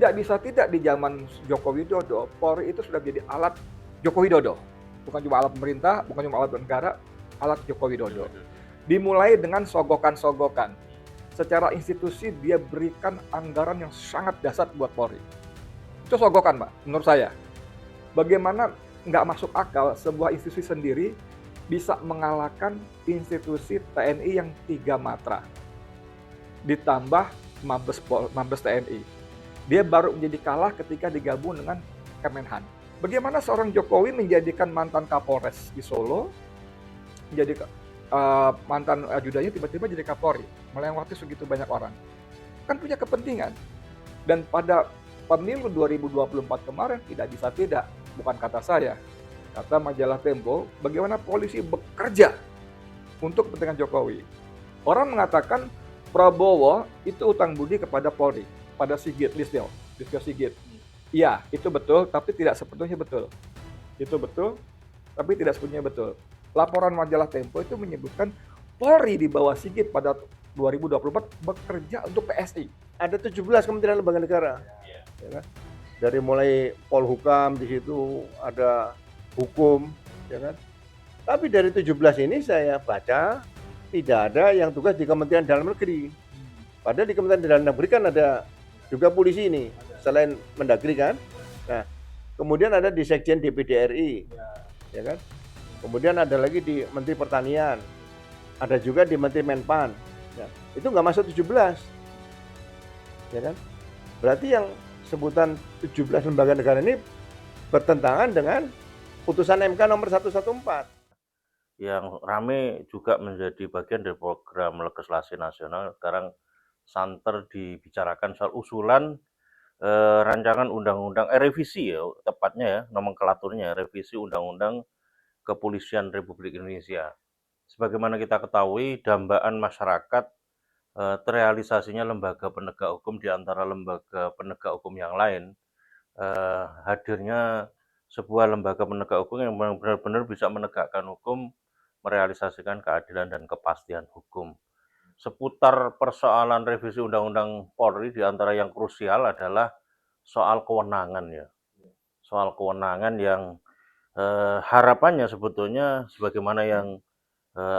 Tidak bisa tidak di zaman Joko Widodo, Polri itu sudah menjadi alat Joko Widodo. Bukan cuma alat pemerintah, bukan cuma alat negara, alat Joko Widodo. Dimulai dengan sogokan-sogokan. Secara institusi dia berikan anggaran yang sangat dasar buat Polri. Itu sogokan, Pak, menurut saya. Bagaimana nggak masuk akal sebuah institusi sendiri bisa mengalahkan institusi TNI yang 3 matra. Ditambah Mabes TNI. Dia baru menjadi kalah ketika digabung dengan Kemenhan. Bagaimana seorang Jokowi menjadikan mantan Kapolres di Solo, menjadi mantan ajudannya tiba-tiba jadi Kapolri, melewati segitu banyak orang. Kan punya kepentingan. Dan pada pemilu 2024 kemarin tidak bisa tidak, bukan kata saya, kata majalah Tempo, bagaimana polisi bekerja untuk kepentingan Jokowi. Orang mengatakan Prabowo itu utang budi kepada Polri, pada Listio Sigit. Iya, itu betul, tapi tidak sepenuhnya betul. Itu betul, tapi tidak sepenuhnya betul. Laporan majalah Tempo itu menyebutkan Polri di bawah Sigit pada 2024 bekerja untuk PSI. Ada 17 kementerian lembaga negara. Ya kan? Dari mulai Polhukam, di situ ada hukum, ya kan? Tapi dari 17 ini saya baca tidak ada yang tugas di Kementerian Dalam Negeri. Padahal di Kementerian Dalam Negeri kan ada juga polisi ini, selain Mendagri kan. Nah, kemudian ada di Sekjen DPD RI, ya kan. Kemudian ada lagi di Menteri Pertanian, ada juga di Menteri Menpan. Ya, itu nggak masuk 17, ya kan. Berarti yang sebutan 17 lembaga negara ini bertentangan dengan putusan MK nomor 114. Yang rame juga menjadi bagian dari program legislasi nasional sekarang santer dibicarakan soal usulan rancangan undang-undang revisi ya tepatnya ya nomenklaturnya revisi undang-undang Kepolisian Republik Indonesia. Sebagaimana kita ketahui dambaan masyarakat terrealisasinya lembaga penegak hukum di antara lembaga penegak hukum yang lain hadirnya sebuah lembaga penegak hukum yang benar-benar bisa menegakkan hukum, merealisasikan keadilan dan kepastian hukum. Seputar persoalan revisi Undang-Undang Polri di antara yang krusial adalah soal kewenangan ya. Soal kewenangan yang harapannya sebetulnya sebagaimana yang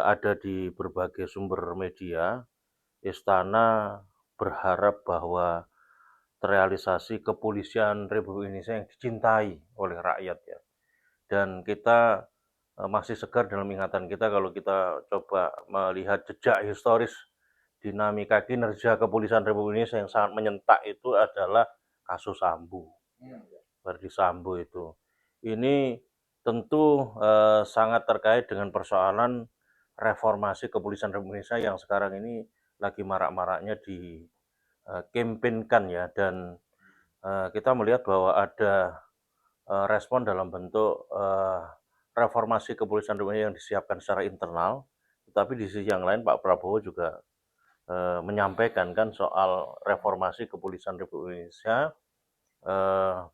ada di berbagai sumber media, Istana berharap bahwa terrealisasi kepolisian Republik Indonesia yang dicintai oleh rakyat ya. Dan kita masih segar dalam ingatan kita kalau kita coba melihat jejak historis dinamika kinerja kepolisian Republik Indonesia yang sangat menyentak itu adalah kasus Sambo. Verdi Sambo itu. Ini tentu sangat terkait dengan persoalan reformasi kepolisian Republik Indonesia yang sekarang ini lagi marak-maraknya dikempenkan ya dan kita melihat bahwa ada respon dalam bentuk reformasi kepolisian Republik yang disiapkan secara internal, tetapi di sisi yang lain Pak Prabowo juga menyampaikan kan soal reformasi kepolisian Republik Indonesia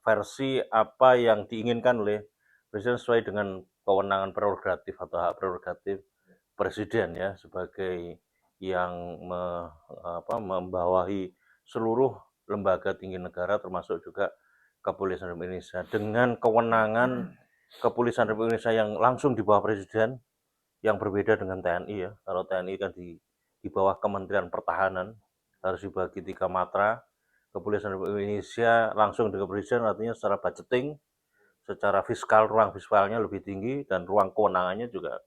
versi apa yang diinginkan oleh Presiden sesuai dengan kewenangan prerogatif atau hak prerogatif Presiden ya sebagai yang membawahi seluruh lembaga tinggi negara termasuk juga Kepolisian Republik Indonesia dengan kewenangan Kepolisian Republik Indonesia yang langsung di bawah Presiden yang berbeda dengan TNI ya. Kalau TNI kan di bawah Kementerian Pertahanan harus dibagi 3 matra. Kepolisian Republik Indonesia langsung dengan Presiden artinya secara budgeting, secara fiskal ruang fiskalnya lebih tinggi dan ruang kewenangannya juga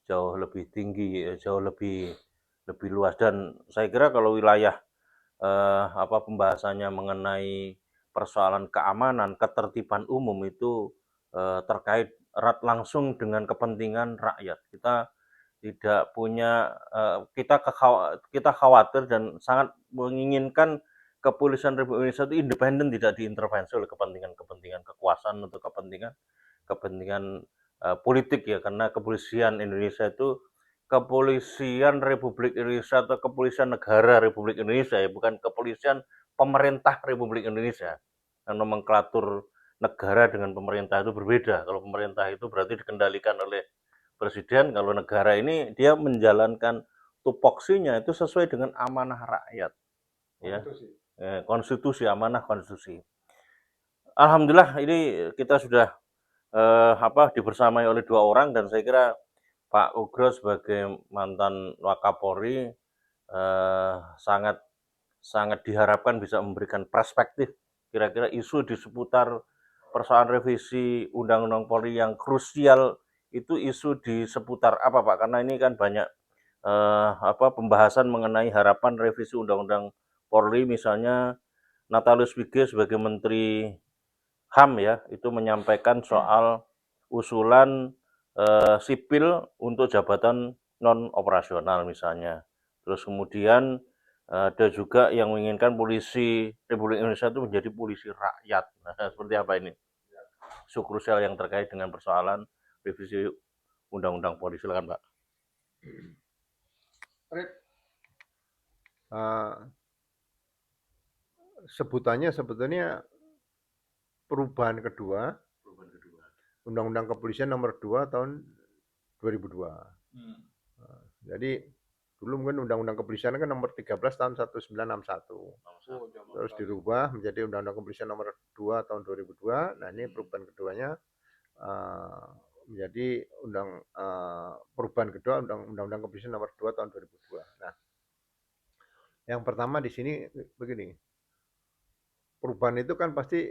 jauh lebih tinggi, jauh lebih luas dan saya kira kalau wilayah pembahasannya mengenai persoalan keamanan, ketertiban umum itu terkait erat langsung dengan kepentingan rakyat. Kita tidak punya kita khawatir dan sangat menginginkan kepolisian Republik Indonesia itu independen, tidak diintervensi oleh kepentingan kekuasaan atau kepentingan politik ya karena kepolisian Indonesia itu kepolisian Republik Indonesia atau kepolisian negara Republik Indonesia ya bukan kepolisian pemerintah Republik Indonesia. Nomenklatur negara dengan pemerintah itu berbeda. Kalau pemerintah itu berarti dikendalikan oleh presiden, kalau negara ini dia menjalankan tupoksinya itu sesuai dengan amanah rakyat. Ya. konstitusi, amanah konstitusi. Alhamdulillah ini kita sudah dibersamai oleh 2 orang, dan saya kira Pak Ugro sebagai mantan Wakapolri sangat diharapkan bisa memberikan perspektif kira-kira isu di seputar persoalan revisi Undang-Undang Polri yang krusial itu isu di seputar apa, Pak? Karena ini kan banyak pembahasan mengenai harapan revisi Undang-Undang Polri, misalnya Natalius Wige sebagai Menteri HAM ya, itu menyampaikan soal usulan sipil untuk jabatan non operasional misalnya. Terus kemudian ada juga yang menginginkan polisi Republik Indonesia itu menjadi polisi rakyat. Nah, seperti apa ini? Isu krusial yang terkait dengan persoalan revisi Undang-Undang Polri. Silakan, Pak. Sebutannya sebetulnya perubahan kedua Undang-Undang Kepolisian nomor 2 tahun 2002. Jadi dulu mungkin Undang-Undang Kepolisian kan nomor 13 tahun 1961. Terus dirubah menjadi Undang-Undang Kepolisian nomor 2 tahun 2002. Nah, ini perubahan keduanya menjadi perubahan kedua Undang-Undang Kepolisian nomor 2 tahun 2002. Nah, yang pertama di sini begini. Perubahan itu kan pasti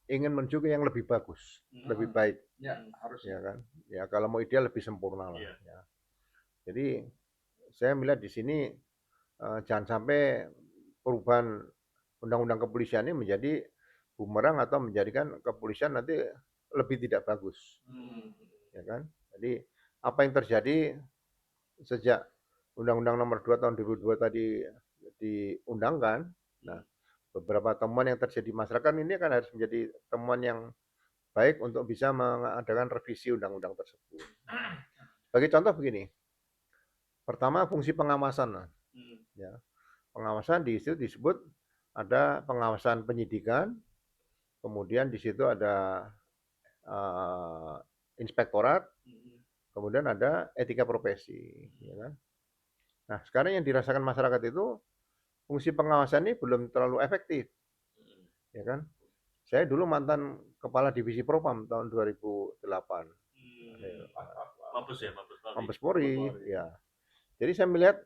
ingin menuju ke yang lebih bagus, lebih baik. Ya, harus. Ya kan? Ya kalau mau ideal lebih sempurna lah. Ya. Jadi saya melihat di sini jangan sampai perubahan Undang-Undang Kepolisian ini menjadi bumerang atau menjadikan kepolisian nanti lebih tidak bagus. Ya kan? Jadi apa yang terjadi sejak Undang-Undang nomor 2 tahun 2002 tadi diundangkan, nah beberapa temuan yang terjadi di masyarakat ini kan harus menjadi temuan yang baik untuk bisa mengadakan revisi undang-undang tersebut. Sebagai contoh begini, pertama fungsi pengawasan. Ya, pengawasan di situ disebut ada pengawasan penyidikan, kemudian di situ ada inspektorat, kemudian ada etika profesi. Ya kan? Nah, sekarang yang dirasakan masyarakat itu fungsi pengawasan ini belum terlalu efektif. Ya kan? Saya dulu mantan kepala divisi Propam tahun 2008. Mabes Polri, ya. Jadi saya melihat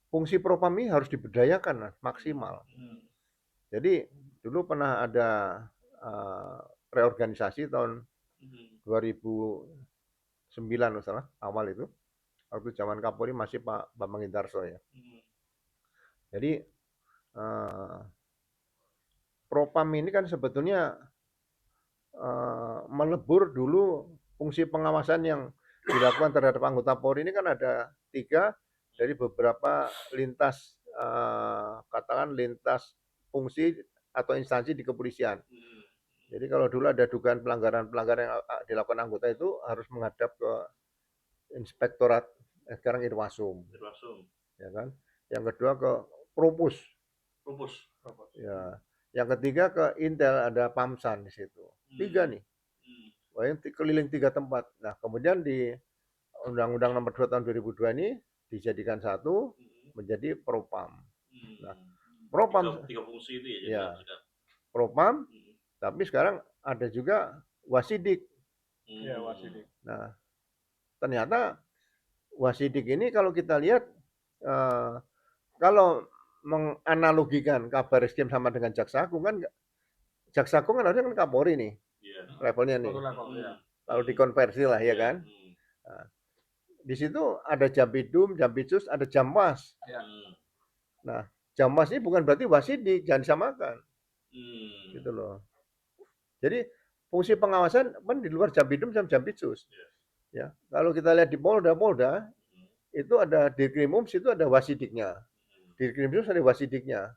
fungsi Propam ini harus diberdayakan maksimal. Jadi dulu pernah ada reorganisasi tahun 2009 misalnya, awal itu. Waktu zaman Kapolri masih Pak Bambang Indarso ya. Jadi Propam ini kan sebetulnya melebur dulu fungsi pengawasan yang dilakukan terhadap anggota Polri ini kan ada 3 dari beberapa lintas katakan lintas fungsi atau instansi di kepolisian. Jadi kalau dulu ada dugaan pelanggaran yang dilakukan anggota itu harus menghadap ke Inspektorat, sekarang Irwasum. Ya kan? Yang kedua ke Propus. Ya. Yang ketiga ke Intel, ada Pamsan di situ. 3 nih. Wah, yang keliling 3 tempat. Nah, kemudian di Undang-Undang nomor 2 tahun 2002 ini dijadikan satu menjadi Propam. Nah, Propam 3 fungsi itu ya. Propam, tapi sekarang ada juga Wasidik. Ya, Wasidik. Nah, ternyata Wasidik ini kalau kita lihat kalau menganalogikan Kabar Eskrim sama dengan Jaksa Agung kan harusnya kan Kapolri nih. Levelnya nih. Kalau dikonversi lah ya kan. Nah, di situ ada Jampidum, Jampitsus, ada Jamwas. Nah, Jamwas ini bukan berarti Wasidik, jangan disamakan. Gitu loh. Jadi fungsi pengawasan kan di luar Jampidum sama Jampitsus. Ya, kalau kita lihat di Polda itu ada Dirkrimum, situ ada Wasidiknya. Dirkrimum ada Wasidiknya.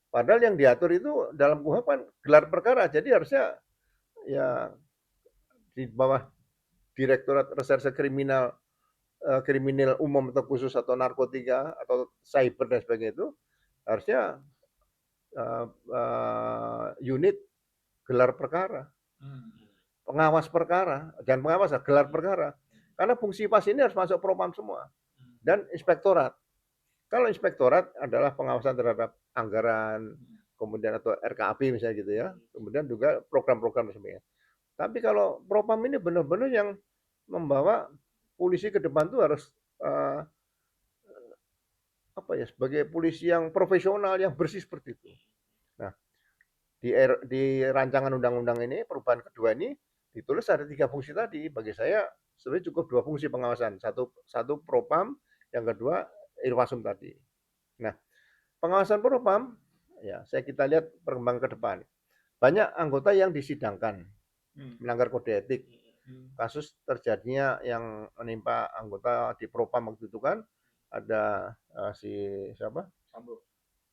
Padahal yang diatur itu dalam KUHP kan gelar perkara, jadi harusnya ya di bawah Direktorat Reserse Kriminal Umum atau khusus atau narkotika atau cyber dan sebagainya itu harusnya unit gelar perkara. Pengawas perkara, jangan pengawas, gelar perkara. Karena fungsi pas ini harus masuk Propam semua. Dan inspektorat. Kalau inspektorat adalah pengawasan terhadap anggaran, kemudian atau RKAP misalnya gitu ya, kemudian juga program-program sebagainya. Tapi kalau propam ini benar-benar yang membawa polisi ke depan tuh harus eh, apa ya, sebagai polisi yang profesional, yang bersih seperti itu. Nah, di rancangan undang-undang ini perubahan kedua ini ditulis ada 3 fungsi tadi. Bagi saya sebenarnya cukup 2 fungsi pengawasan. Satu propam, yang kedua irwasum tadi. Nah, pengawasan propam ya kita lihat perkembangan ke depan. Banyak anggota yang disidangkan melanggar kode etik. Kasus terjadinya yang menimpa anggota di propam waktu itu kan ada si siapa?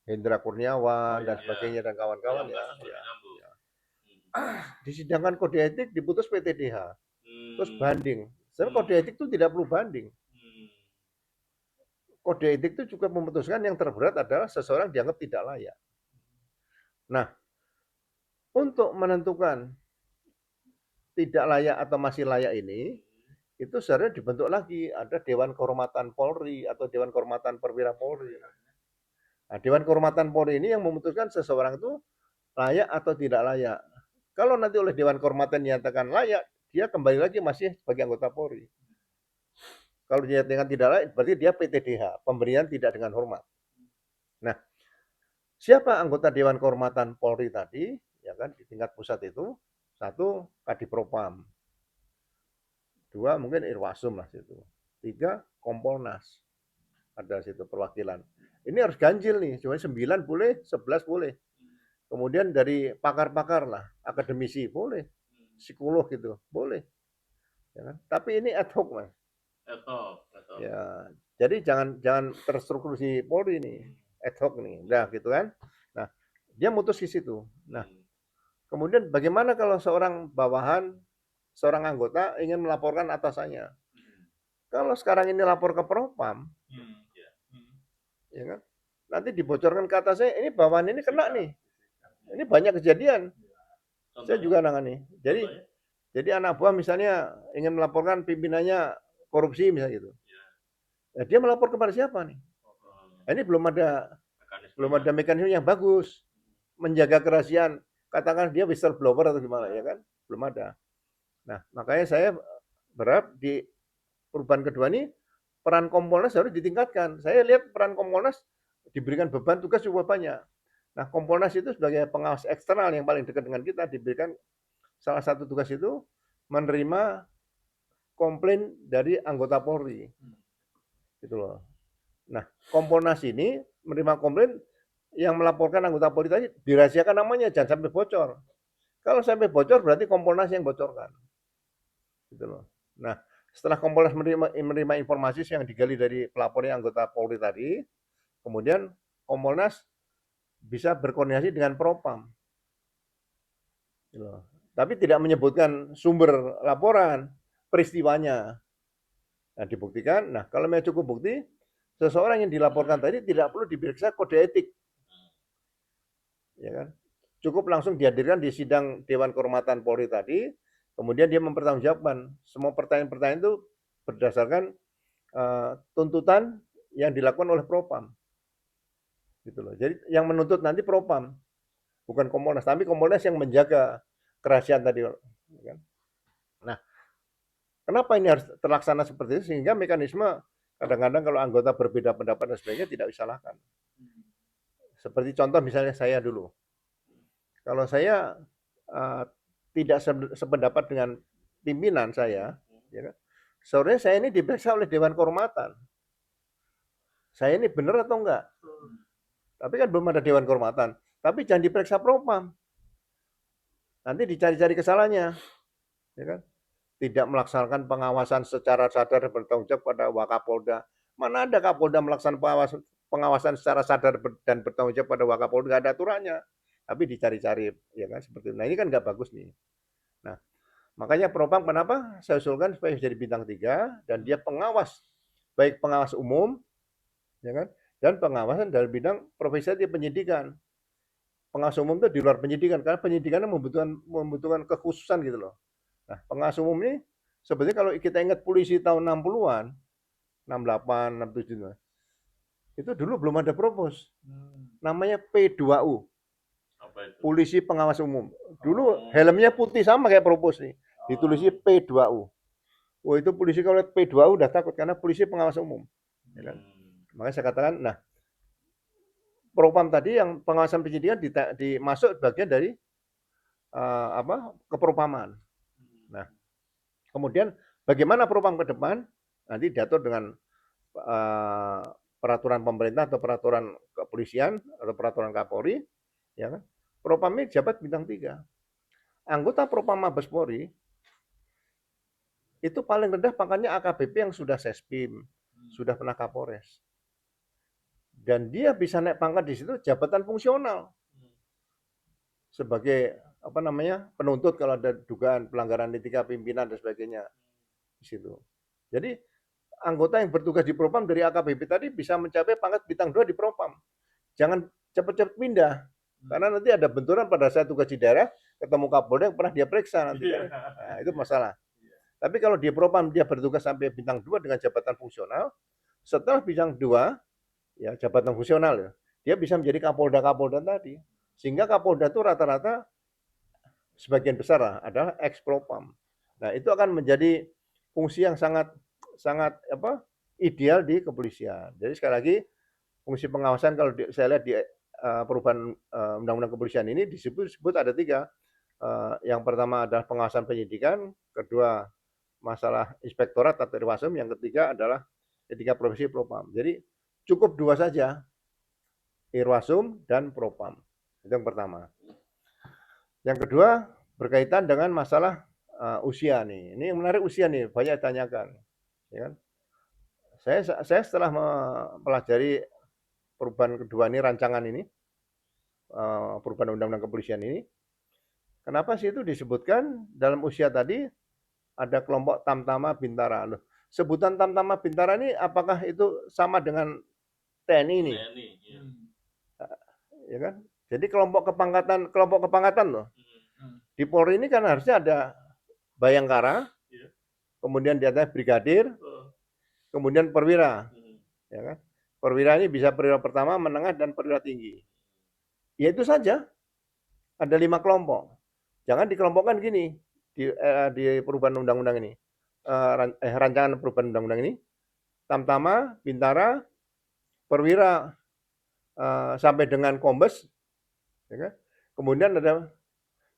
Hendra Kurniawan dan sebagainya dan kawan-kawan ya. Disidangkan kode etik diputus PTDH. Terus banding. Sebenarnya kode etik itu tidak perlu banding. Kode etik itu juga memutuskan yang terberat adalah seseorang dianggap tidak layak. Nah, untuk menentukan tidak layak atau masih layak ini, itu sebenarnya dibentuk lagi. Ada Dewan Kehormatan Polri atau Dewan Kehormatan Perwira Polri. Nah, Dewan Kehormatan Polri ini yang memutuskan seseorang itu layak atau tidak layak. Kalau nanti oleh Dewan Kehormatan dinyatakan layak, dia kembali lagi masih sebagai anggota Polri. Kalau dinyatakan tidak layak, berarti dia PTDH, pemberian tidak dengan hormat. Nah, siapa anggota Dewan Kehormatan Polri tadi? Ya kan di tingkat pusat itu, 1 Kadipropam, 2 mungkin Irwasum lah situ, 3 Kompolnas, ada situ perwakilan. Ini harus ganjil nih, cuma 9 boleh, 11 boleh. Kemudian dari pakar-pakar lah, akademisi boleh, psikolog gitu boleh. Ya kan? Tapi ini ad hoc mas. Ya, jadi jangan terstruktur si Polri nih, ad hoc nih, udah gitu kan. Nah, dia mutus di situ. Nah, kemudian bagaimana kalau seorang bawahan, seorang anggota ingin melaporkan atasannya? Kalau sekarang ini lapor ke Propam, ya kan? Nanti dibocorkan ke atasnya, ini bawahan ini kena nih. Ini banyak kejadian. Saya juga nangani. Jadi anak buah misalnya ingin melaporkan pimpinannya korupsi misalnya gitu. Ya, dia melapor kepada siapa nih? Ini belum ada mekanisme yang bagus menjaga kerahasiaan. Katakan dia whistleblower atau gimana ya kan? Belum ada. Nah, makanya saya berharap di perubahan kedua ini peran Kompolnas harus ditingkatkan. Saya lihat peran Kompolnas diberikan beban tugas cukup banyak. Nah, Kompolnas itu sebagai pengawas eksternal yang paling dekat dengan kita diberikan salah satu tugas itu menerima komplain dari anggota Polri. Gitu loh. Nah, Kompolnas ini menerima komplain yang melaporkan anggota Polri tadi dirahasiakan namanya, jangan sampai bocor. Kalau sampai bocor berarti Kompolnas yang bocorkan. Gitu loh. Nah, setelah Kompolnas menerima informasi yang digali dari pelapornya anggota Polri tadi, kemudian Kompolnas bisa berkoordinasi dengan Propam. Gitu loh. Tapi tidak menyebutkan sumber laporan, peristiwanya. Nah, dibuktikan. Nah, kalau memang cukup bukti, seseorang yang dilaporkan tadi tidak perlu diperiksa kode etik. Ya kan? Cukup langsung dihadirkan di sidang Dewan Kehormatan Polri tadi, kemudian dia mempertanggungjawabkan semua pertanyaan-pertanyaan itu berdasarkan tuntutan yang dilakukan oleh Propam. Gitu loh. Jadi yang menuntut nanti Propam, bukan Kompolnas, tapi Kompolnas yang menjaga kerahasiaan tadi. Kan? Nah, kenapa ini harus terlaksana seperti itu? Sehingga mekanisme kadang-kadang kalau anggota berbeda pendapat dan sebagainya tidak disalahkan. Seperti contoh misalnya saya dulu. Kalau saya tidak sependapat dengan pimpinan saya, ya kan? Sebenarnya saya ini diperiksa oleh Dewan Kehormatan. Saya ini benar atau enggak? Tapi kan belum ada Dewan Kehormatan. Tapi jangan diperiksa Propam. Nanti dicari-cari kesalahannya. Ya kan? Tidak melaksanakan pengawasan secara sadar dan bertanggung jawab pada Wakapolda. Mana ada Kapolda melaksanakan pengawasan secara sadar dan bertanggung jawab pada Wakapolda, nggak ada aturannya. Tapi dicari-cari, ya kan seperti itu. Nah ini kan nggak bagus nih. Nah makanya Propam kenapa saya usulkan supaya jadi bintang 3 dan dia pengawas, baik pengawas umum, ya kan, dan pengawasan dalam bidang profesi di penyidikan. Pengawas umum itu di luar penyidikan karena penyidikannya membutuhkan kekhususan gitu loh. Nah, pengawas umum ini sebenarnya kalau kita ingat polisi tahun 60-an, 68, 67, Itu dulu belum ada propos. Hmm. Namanya P2U, Apa itu? Polisi Pengawas Umum. Oh. Dulu helmnya putih sama kayak propos nih. Ditulisi P2U. Oh, itu polisi kalau lihat P2U udah takut karena polisi pengawas umum. Ya kan? Makanya saya katakan, nah, Propam tadi yang pengawasan penyidikan dimasuk bagian dari kepropaman. Nah, kemudian bagaimana propam ke depan nanti diatur dengan peraturan pemerintah atau peraturan kepolisian atau peraturan Kapolri, ya kan? Propam ini jabat bintang 3. Anggota Propam Mabes Polri itu paling rendah pangkatnya AKBP yang sudah Sespim, sudah pernah Kapolres. Dan dia bisa naik pangkat di situ jabatan fungsional. Sebagai penuntut kalau ada dugaan pelanggaran etika pimpinan dan sebagainya di situ. Jadi anggota yang bertugas di Propam dari AKBP tadi bisa mencapai pangkat bintang 2 di Propam. Jangan cepat-cepat pindah. Karena nanti ada benturan pada saat tugas di daerah, ketemu Kapolda yang pernah dia periksa nanti. Nah, itu masalah. Tapi kalau di Propam dia bertugas sampai bintang 2 dengan jabatan fungsional, setelah bintang 2, ya jabatan fungsional ya, dia bisa menjadi Kapolda tadi. Sehingga Kapolda itu rata-rata sebagian besar adalah ex Propam. Nah, itu akan menjadi fungsi yang sangat ideal di kepolisian. Jadi sekali lagi fungsi pengawasan kalau saya lihat di perubahan undang-undang kepolisian ini disebut ada 3. Yang pertama adalah pengawasan penyidikan, kedua masalah inspektorat atau irwasum, yang ketiga adalah etika profesi Propam. Jadi cukup 2 saja, irwasum dan Propam. Itu yang pertama. Yang kedua berkaitan dengan masalah usia nih. Ini yang menarik, usia nih banyak ditanyakan, ya kan? Saya setelah mempelajari perubahan kedua ini, rancangan ini, perubahan undang-undang kepolisian ini, kenapa sih itu disebutkan dalam usia tadi ada kelompok Tamtama Bintara. Loh, sebutan Tamtama Bintara ini apakah itu sama dengan TNI ini? TNI, ya. Ya kan? Jadi kelompok kepangkatan loh. Di Polri ini kan harusnya ada Bayangkara, kemudian di atasnya brigadir, kemudian perwira. Ya kan? Perwira ini bisa perwira pertama, menengah, dan perwira tinggi. Ya itu saja. Ada 5 kelompok. Jangan dikelompokkan gini di perubahan undang-undang ini. Rancangan perubahan undang-undang ini. Tamtama, Bintara, perwira sampai dengan kombes. Ya kan? Kemudian ada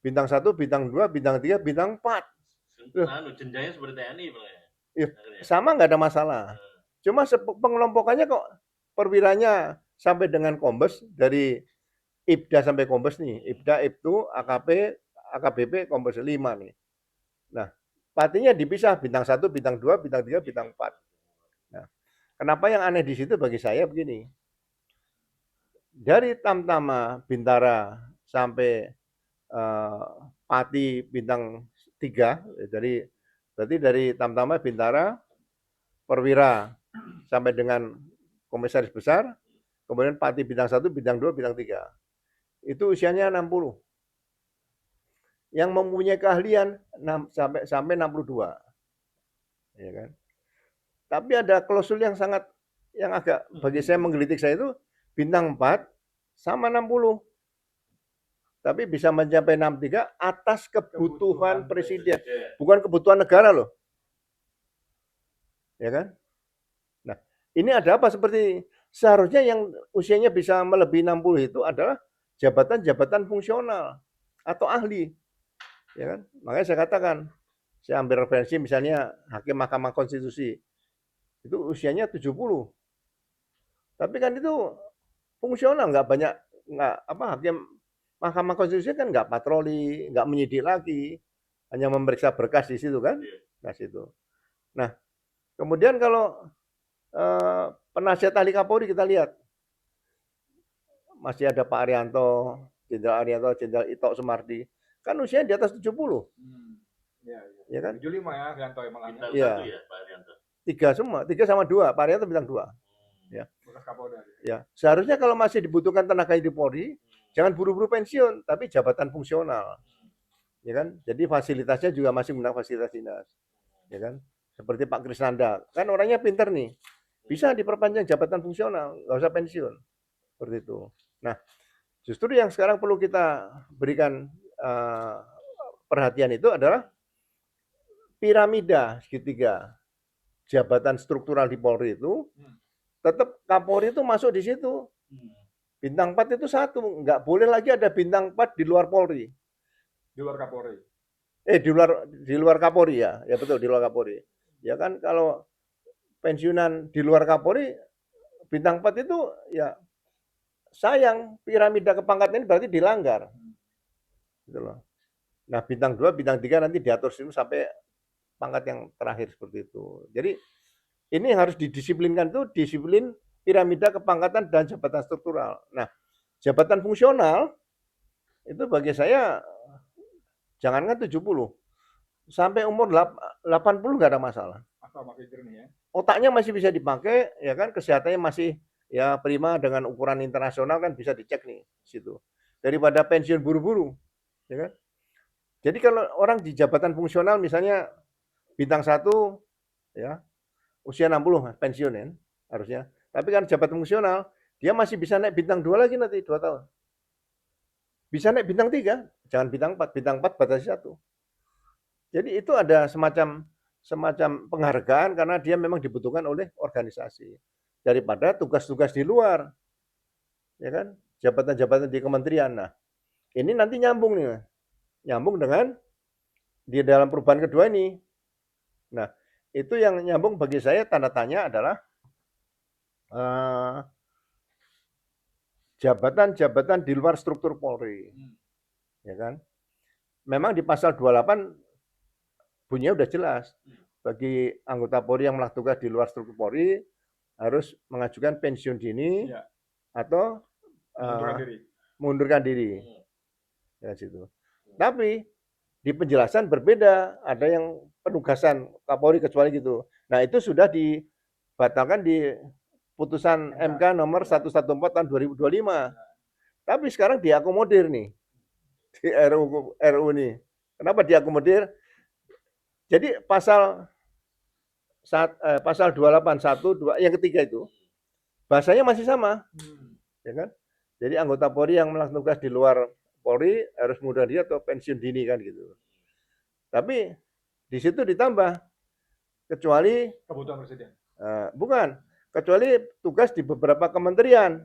bintang 1, bintang 2, bintang 3, bintang 4. Jenjangnya seperti TNI, Bang. Ya, sama nggak ada masalah. Cuma pengelompokannya kok perwiranya sampai dengan kombes, dari Ibda sampai kombes nih. Ibda, Ibtu, AKP, AKBP, kombes 5 nih. Nah, patinya dipisah, bintang 1, bintang 2, bintang 3, bintang 4. Nah, kenapa yang aneh di situ bagi saya begini. Dari Tamtama Bintara sampai Pati bintang 3, berarti dari Tamtama Bintara, perwira sampai dengan komisaris besar, kemudian Pati bintang 1, bintang 2, bintang 3. Itu usianya 60. Yang mempunyai keahlian sampai 62. Ya kan? Tapi ada klausul yang agak bagi saya menggelitik saya itu, bintang 4 sama 60. Tapi bisa mencapai 63 atas kebutuhan presiden, bukan kebutuhan negara loh. Ya kan? Nah, ini ada apa seperti ini? Seharusnya yang usianya bisa melebihi 60 itu adalah jabatan-jabatan fungsional atau ahli. Ya kan? Makanya saya katakan, saya ambil referensi misalnya Hakim Mahkamah Konstitusi. Itu usianya 70. Tapi kan itu fungsional, Hakim Mahkamah Konstitusi kan nggak patroli, nggak menyidik lagi, hanya memeriksa berkas di situ kan, Nah, kemudian kalau penasihat ahli Kapolri kita lihat, masih ada Pak Arianto, Jenderal Arianto, Jenderal Ito Sumardi, kan usianya di atas 70. Ya kan? 75 ya, Arianto malah. Iya. Ya, Pak Arianto. 3 semua, 3 sama 2, Pak Arianto bintang 2. Ya. Bekas Kapolda. Ya, seharusnya kalau masih dibutuhkan tenaga di Polri, jangan buru-buru pensiun, tapi jabatan fungsional. Ya kan? Jadi fasilitasnya juga masih menggunakan fasilitas dinas. Ya kan? Seperti Pak Krisnanda, kan orangnya pinter nih. bisa diperpanjang jabatan fungsional, nggak usah pensiun, seperti itu. Nah, justru yang sekarang perlu kita berikan perhatian itu adalah piramida segitiga jabatan struktural di Polri itu, tetap Kapolri itu masuk di situ. Bintang 4 itu satu, nggak boleh lagi ada bintang 4 di luar Polri. Di luar Kapolri. Di luar Kapolri ya, ya betul di luar Kapolri. Ya kan kalau pensiunan di luar Kapolri bintang 4 itu ya sayang piramida kepangkatan ini berarti dilanggar. Gitu loh. Nah, bintang 2, bintang 3 nanti diatur situ sampai pangkat yang terakhir seperti itu. Jadi ini yang harus didisiplinkan itu disiplin piramida kepangkatan dan jabatan struktural. Nah, jabatan fungsional itu bagi saya jangankan 70, sampai umur 80 nggak ada masalah. Asal makin jernih ya. Otaknya masih bisa dipakai, ya kan, kesehatannya masih ya prima dengan ukuran internasional kan bisa dicek nih situ. Daripada pensiun buru-buru, ya kan. Jadi kalau orang di jabatan fungsional misalnya bintang 1 ya usia 60 pensiun ya harusnya. Tapi kan jabatan fungsional dia masih bisa naik bintang 2 lagi nanti 2 tahun. Bisa naik bintang 3, jangan bintang 4. Bintang 4 batasi 1. Jadi itu ada semacam penghargaan karena dia memang dibutuhkan oleh organisasi daripada tugas-tugas di luar, ya kan, jabatan-jabatan di kementerian. Nah, ini nanti nyambung nih, nyambung dengan di dalam perubahan kedua ini. Nah, itu yang nyambung bagi saya tanda tanya adalah jabatan-jabatan di luar struktur Polri, ya kan. Memang di pasal 28 bunyinya udah jelas. Bagi anggota Polri yang melakukan tugas di luar struktur Polri harus mengajukan pensiun dini Ya. atau mundurkan diri. Ya situ. Tapi di penjelasan berbeda, ada yang penugasan Kapolri kecuali gitu. Nah, itu sudah dibatalkan di putusan MK nomor 114 tahun 2025. Tapi sekarang diakomodir nih di RU nih. Kenapa diakomodir? Jadi pasal 281 yang ketiga itu bahasanya masih sama, ya kan? Jadi anggota Polri yang melakukan tugas di luar Polri harus mundurkan diri atau pensiun dini kan gitu. Tapi di situ ditambah kecuali kebutuhan presiden. Bukan, kecuali tugas di beberapa kementerian.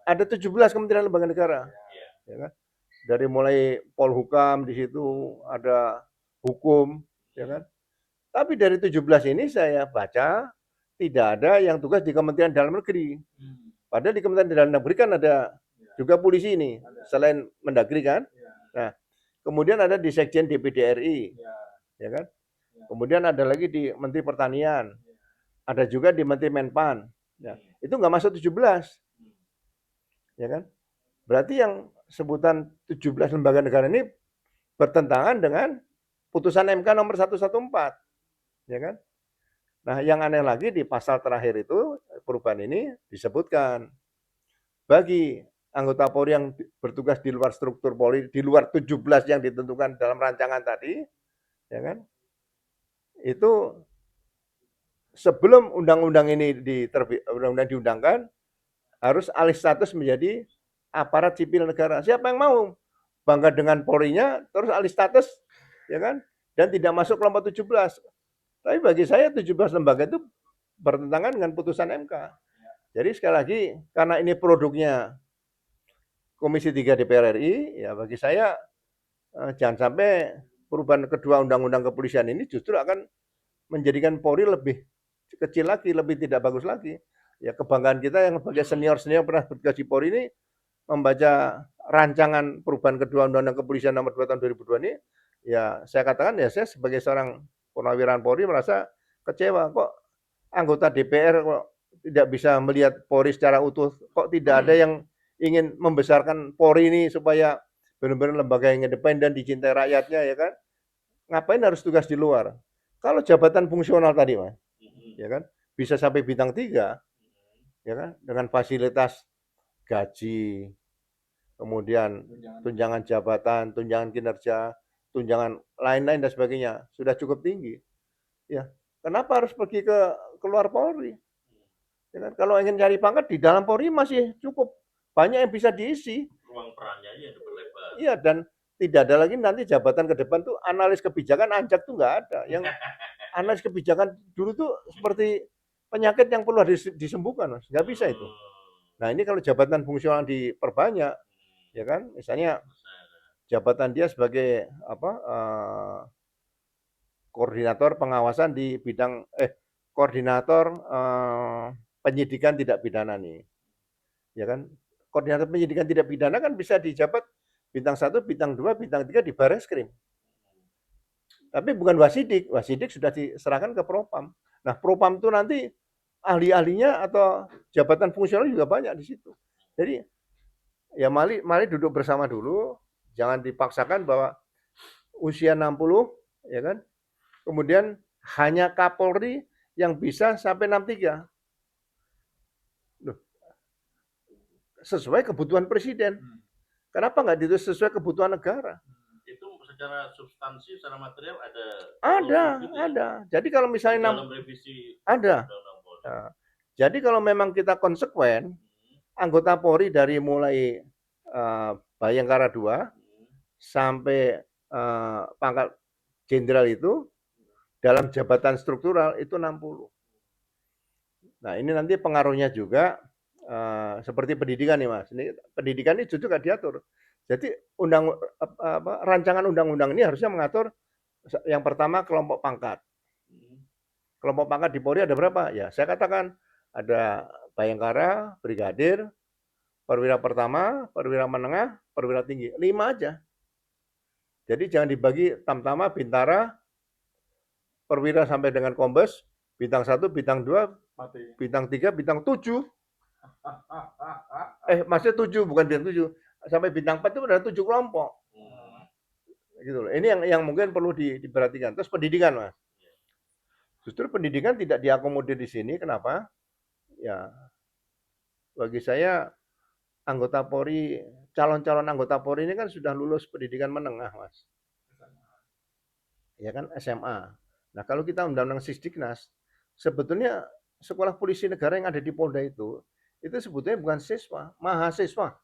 Ada 17 kementerian lembaga negara, ya kan? Dari mulai Polhukam di situ ada hukum, ya kan? Tapi dari 17 ini saya baca tidak ada yang tugas di Kementerian Dalam Negeri. Padahal di Kementerian Dalam Negeri kan ada juga polisi ini, selain Mendagri kan. Nah, kemudian ada di Sekjen DPD RI, ya kan. Kemudian ada lagi di Menteri Pertanian, ada juga di Menteri Menpan. Ya, itu nggak masuk 17, ya kan. Berarti yang sebutan 17 lembaga negara ini bertentangan dengan putusan MK nomor 114. Ya kan? Nah, yang aneh lagi di pasal terakhir itu perubahan ini disebutkan bagi anggota Polri yang bertugas di luar struktur Polri, di luar 17 yang ditentukan dalam rancangan tadi, ya kan? Itu sebelum undang-undang ini diundangkan harus alih status menjadi aparat sipil negara. Siapa yang mau bangga dengan Polri-nya terus alih status, ya kan? Dan tidak masuk kelompok 17. Tapi bagi saya 17 lembaga itu bertentangan dengan putusan MK. Jadi sekali lagi, karena ini produknya Komisi 3 DPR RI, ya bagi saya jangan sampai perubahan kedua undang-undang kepolisian ini justru akan menjadikan Polri lebih kecil lagi, lebih tidak bagus lagi. Ya kebanggaan kita yang sebagai senior-senior pernah bertugas di Polri ini membaca rancangan perubahan kedua undang-undang kepolisian nomor 2 tahun 2002 ini, ya saya katakan ya saya sebagai seorang Purnawirawan Polri merasa kecewa kok anggota DPR kok tidak bisa melihat Polri secara utuh, kok tidak ada yang ingin membesarkan Polri ini supaya benar-benar lembaga yang independen dicintai rakyatnya, ya kan? Ngapain harus tugas di luar? Kalau jabatan fungsional tadi, Mas, ya kan? Bisa sampai bintang 3, ya kan? Dengan fasilitas gaji, kemudian tunjangan jabatan, tunjangan kinerja, tunjangan lain-lain dan sebagainya sudah cukup tinggi. Ya, kenapa harus pergi ke luar Polri? Ya kan? Kalau ingin cari pangkat di dalam Polri masih cukup banyak yang bisa diisi. Ruang perannya aja yang berlebar. Iya, dan tidak ada lagi nanti jabatan ke depan tuh analis kebijakan anjak tuh nggak ada. Yang analis kebijakan dulu tuh seperti penyakit yang perlu disembuhkan, Mas. Nggak bisa itu. Nah, ini kalau jabatan fungsional diperbanyak, ya kan? Misalnya jabatan dia sebagai apa? Koordinator pengawasan di bidang koordinator penyidikan tidak pidana nih. Ya kan? Koordinator penyidikan tidak pidana kan bisa dijabat bintang 1, bintang 2, bintang 3 di Bareskrim. Tapi bukan Wasidik. Wasidik sudah diserahkan ke Propam. Nah, Propam itu nanti ahli-ahlinya atau jabatan fungsional juga banyak di situ. Jadi ya mari duduk bersama dulu, jangan dipaksakan bahwa usia 60 ya kan. Kemudian hanya Kapolri yang bisa sampai 63. Loh, sesuai kebutuhan presiden. Kenapa nggak ditulis sesuai kebutuhan negara? Itu secara substansi, secara material ada. Ada. Jadi kalau misalnya dalam revisi ada. Nah, jadi kalau memang kita konsekuen, anggota Polri dari mulai Bayangkara 2 sampai pangkat jenderal itu dalam jabatan struktural itu 60. Nah, ini nanti pengaruhnya juga seperti pendidikan nih, Mas. Ini pendidikan ini juga diatur. Jadi rancangan undang-undang ini harusnya mengatur yang pertama kelompok pangkat. Kelompok pangkat di Polri ada berapa? Ya, saya katakan ada Bayangkara, Brigadir, Perwira Pertama, Perwira Menengah, Perwira Tinggi. 5 aja. Jadi jangan dibagi Tamtama, Bintara, Perwira sampai dengan Kombes, bintang 1, bintang 2, bintang 3, bintang 7. Maksudnya 7 bukan bintang 7. Sampai bintang 4 itu ada 7 kelompok. Gitu loh. Ini yang mungkin perlu diperhatikan. Terus pendidikan, Mas. Justru pendidikan tidak diakomodir di sini. Kenapa? Ya, bagi saya anggota Polri, calon-calon anggota Polri ini kan sudah lulus pendidikan menengah, Mas. Ya kan, SMA. Nah, kalau kita undang-undang Sisdiknas, sebetulnya sekolah polisi negara yang ada di Polda itu sebetulnya bukan siswa, mahasiswa.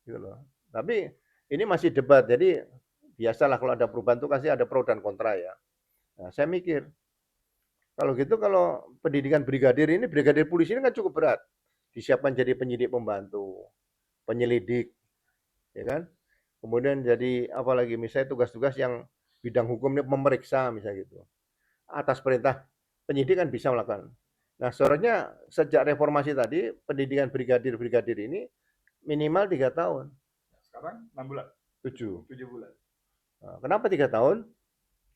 Gitu loh. Tapi ini masih debat, jadi biasalah kalau ada perubahan itu pasti ada pro dan kontra ya. Nah, saya mikir, kalau gitu kalau pendidikan brigadir polisi ini kan cukup berat. Disiapkan jadi penyidik pembantu, penyelidik, ya kan? Kemudian jadi apalagi misalnya tugas-tugas yang bidang hukumnya memeriksa misalnya gitu. Atas perintah penyidik kan bisa melakukan. Nah, seharusnya sejak reformasi tadi pendidikan brigadir ini minimal 3 tahun. Sekarang 6 bulan. 7 bulan. Nah, kenapa 3 tahun?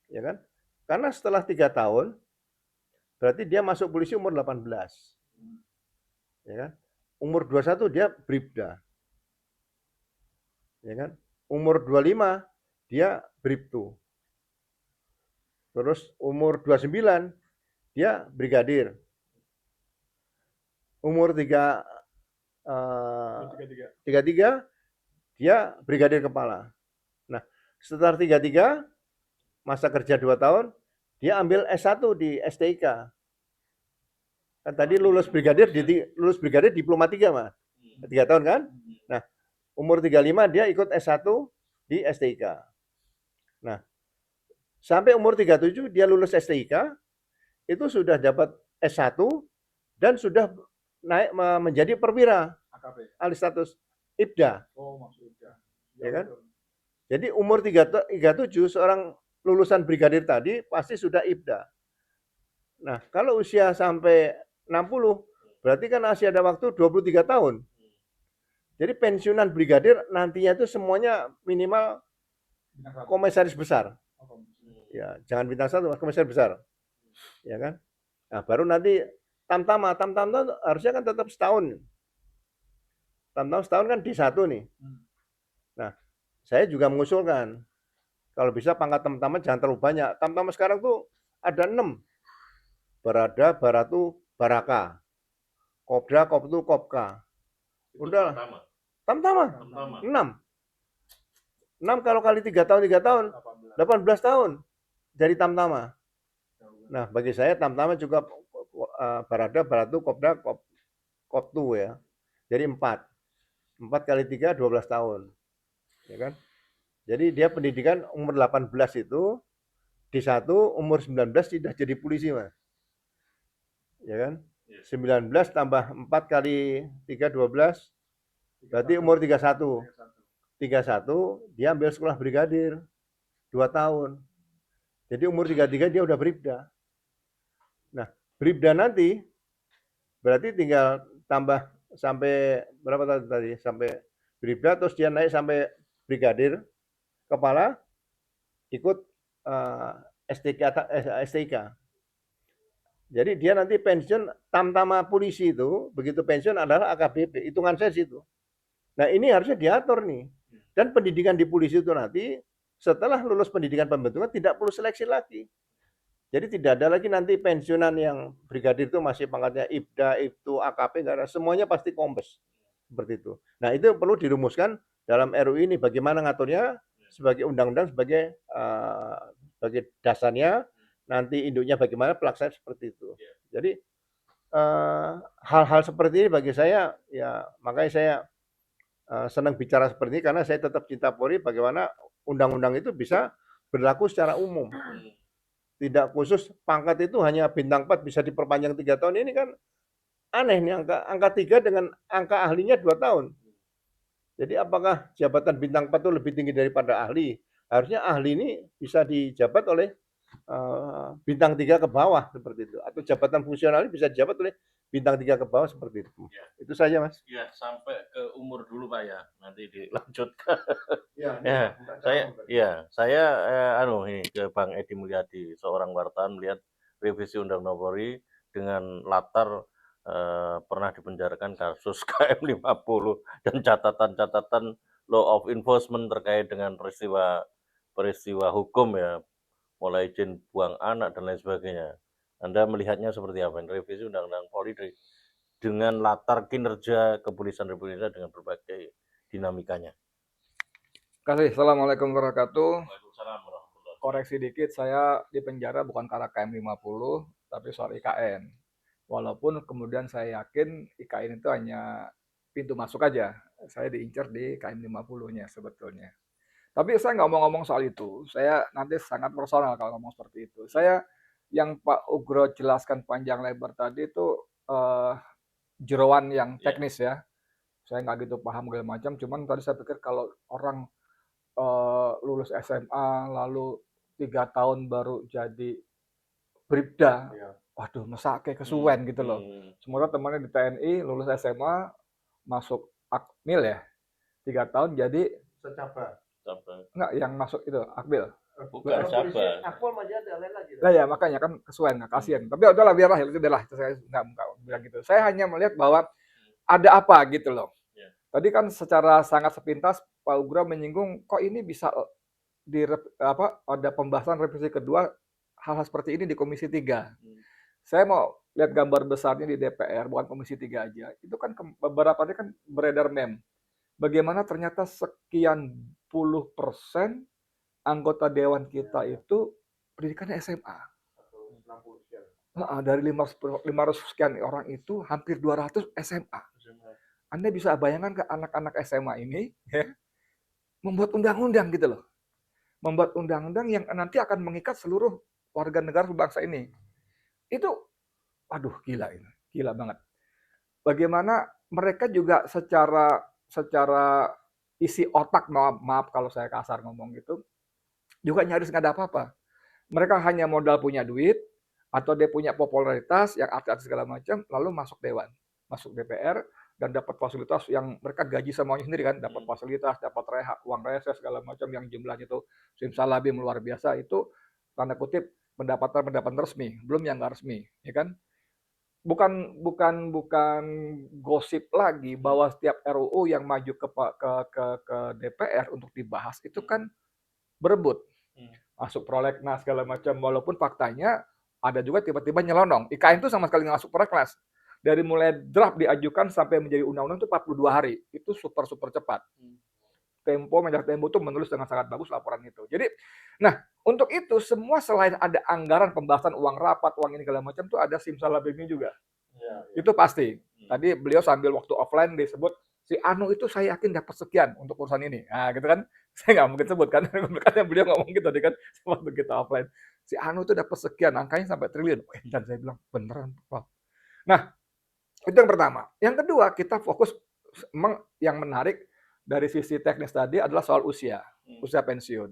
Ya kan? Karena setelah 3 tahun berarti dia masuk polisi umur 18. Ya kan? Umur 21 dia bribda. Ya kan? Umur 25 dia bribtu. Terus umur 29 dia brigadir. Umur 33 dia brigadir kepala. Nah, setelah 33 masa kerja 2 tahun, dia ambil S1 di STIK. Kan tadi lulus brigadir diploma 3, Mas. 3 tahun kan? Nah, umur 35 dia ikut S1 di STIK. Nah, sampai umur 37 dia lulus STIK, itu sudah dapat S1 dan sudah naik menjadi perwira. Alih status IPDA. Maksud IPDA. Ya kan? Jadi umur 37 seorang lulusan brigadir tadi pasti sudah IPDA. Nah, kalau usia sampai 60, berarti kan masih ada waktu 23 tahun. Jadi pensiunan brigadir nantinya itu semuanya minimal komisaris besar. Ya, jangan bintang 1, komisaris besar. Ya kan? Nah, baru nanti tamtama harusnya kan tetap setahun. Tamtama setahun kan D1 nih. Nah, saya juga mengusulkan kalau bisa pangkat tamtama jangan terlalu banyak. Tamtama sekarang tuh ada 6. Barada, Baratu, Baraka. Kopda, Koptu, Kopka. Udah. Tamtama. 6 kalau kali 3 tahun 18 tahun jadi tamtama. Nah, bagi saya tamtama juga Barada, Baratu, Kopda, Koptu ya. Jadi 4. 4 kali 3, 12 tahun. Ya kan? Jadi dia pendidikan umur 18 itu, D1 umur 19 sudah jadi polisi, Mas. Ya kan? 19 tambah 4 kali 3, 12, berarti umur 31. 31 dia ambil sekolah brigadir 2 tahun. Jadi umur 33 dia udah bribda. Nah, bribda nanti berarti tinggal tambah sampai berapa tadi? Sampai bribda, terus dia naik sampai brigadir kepala, ikut STIK. Jadi dia nanti pensiun tamtama polisi itu, begitu pensiun adalah AKBP, hitungan saya situ. Nah ini harusnya diatur nih. Dan pendidikan di polisi itu nanti setelah lulus pendidikan pembentukan tidak perlu seleksi lagi. Jadi tidak ada lagi nanti pensiunan yang brigadir itu masih pangkatnya IPDA, IPTU, AKP, enggak ada. Semuanya pasti kombes. Seperti itu. Nah itu perlu dirumuskan dalam RUU ini. Bagaimana ngaturnya sebagai undang-undang, sebagai dasarnya, nanti induknya bagaimana, pelaksanaan seperti itu. Jadi hal-hal seperti ini bagi saya, ya makanya saya senang bicara seperti ini, karena saya tetap cinta Polri, bagaimana undang-undang itu bisa berlaku secara umum. Tidak khusus pangkat itu hanya bintang 4 bisa diperpanjang 3 tahun, ini kan aneh nih angka 3 dengan angka ahlinya 2 tahun. Jadi apakah jabatan bintang 4 itu lebih tinggi daripada ahli? Harusnya ahli ini bisa dijabat oleh bintang 3 ke bawah seperti itu, atau jabatan fungsional bisa dijabat oleh bintang 3 ke bawah seperti itu. Ya. Itu saja, Mas. Ya, sampai ke umur dulu Pak ya, nanti dilanjutkan. Ya, saya ini ke Bang Edi Mulyadi, seorang wartawan melihat revisi Undang-Undang Polri dengan latar pernah dipenjarakan kasus KM 50 dan catatan-catatan law of enforcement terkait dengan peristiwa hukum ya, mulai izin buang anak dan lain sebagainya. Anda melihatnya seperti apa? Revisi Undang-Undang Polri dengan latar kinerja kepolisian Republik Indonesia dengan berbagai dinamikanya. Terima kasih. Assalamualaikum warahmatullahi wabarakatuh. Waalaikumsalam warahmatullahi wabarakatuh. Koreksi dikit, saya di penjara bukan karena KM 50, tapi soal IKN. Walaupun kemudian saya yakin IKN itu hanya pintu masuk aja. Saya diincar di KM 50-nya sebetulnya. Tapi saya nggak mau ngomong soal itu. Saya nanti sangat personal kalau ngomong seperti itu. Saya yang Pak Ugro jelaskan panjang lebar tadi itu jeroan yang teknis ya. Saya nggak gitu paham segala macam. Cuman tadi saya pikir kalau orang lulus SMA lalu 3 tahun baru jadi bribda, waduh masa kayak kesuwen gitu loh. Semoga temannya di TNI lulus SMA masuk Akmil ya, 3 tahun jadi Secapa. enggak yang masuk itu Akmil. Bukan Cabar. Akpol masih ada lain lagi. Lah ya makanya kan kesuwen, kasihan. Tapi udahlah biarlah itu udahlah, saya nggak bilang gitu. Saya hanya melihat bahwa ada apa gitu loh. Tadi kan secara sangat sepintas Pak Ugro menyinggung kok ini bisa ada pembahasan revisi kedua hal-hal seperti ini di Komisi 3. Saya mau lihat gambar besarnya di DPR, bukan Komisi 3 aja. Itu kan beberapa hari kan beredar meme. Bagaimana ternyata sekian puluh persen anggota dewan kita itu pendidikannya SMA. Dari 500 sekian orang itu hampir 200 SMA. Anda bisa bayangkan ke anak-anak SMA ini ya, membuat undang-undang gitu loh. Membuat undang-undang yang nanti akan mengikat seluruh warga negara bangsa ini. Itu aduh gila ini. Gila banget. Bagaimana mereka juga secara isi otak, maaf kalau saya kasar ngomong gitu, juga nyaris nggak ada apa-apa. Mereka hanya modal punya duit, atau dia punya popularitas yang artis segala macam, lalu masuk dewan, masuk DPR, dan dapat fasilitas yang mereka gaji semuanya sendiri kan, dapat fasilitas, dapat uang reses segala macam yang jumlahnya itu simsalabim luar biasa, itu tanda kutip pendapatan resmi, belum yang nggak resmi, ya kan? Bukan gosip lagi bahwa setiap RUU yang maju ke DPR untuk dibahas itu kan berebut, masuk prolegnas segala macam, walaupun faktanya ada juga tiba-tiba nyelonong. IKN itu sama sekali nggak masuk prolegnas. Dari mulai draft diajukan sampai menjadi undang-undang itu 42 hari. Itu super cepat. Majalah Tempo itu menulis dengan sangat bagus laporan itu. Jadi, nah Untuk itu semua selain ada anggaran pembahasan uang rapat, uang ini segala macam tuh ada simsalabimnya juga. Itu pasti. Tadi beliau sambil waktu offline disebut si Anu itu saya yakin dapat sekian untuk urusan ini. Nah, gitu kan. Saya nggak mungkin sebut kan. Makanya beliau ngomong gitu tadi kan waktu kita offline. Si Anu itu dapat sekian, angkanya sampai triliun. Dan saya bilang beneran, Pak. Nah, itu yang pertama. Yang kedua, kita fokus memang yang menarik dari sisi teknis tadi adalah soal usia pensiun.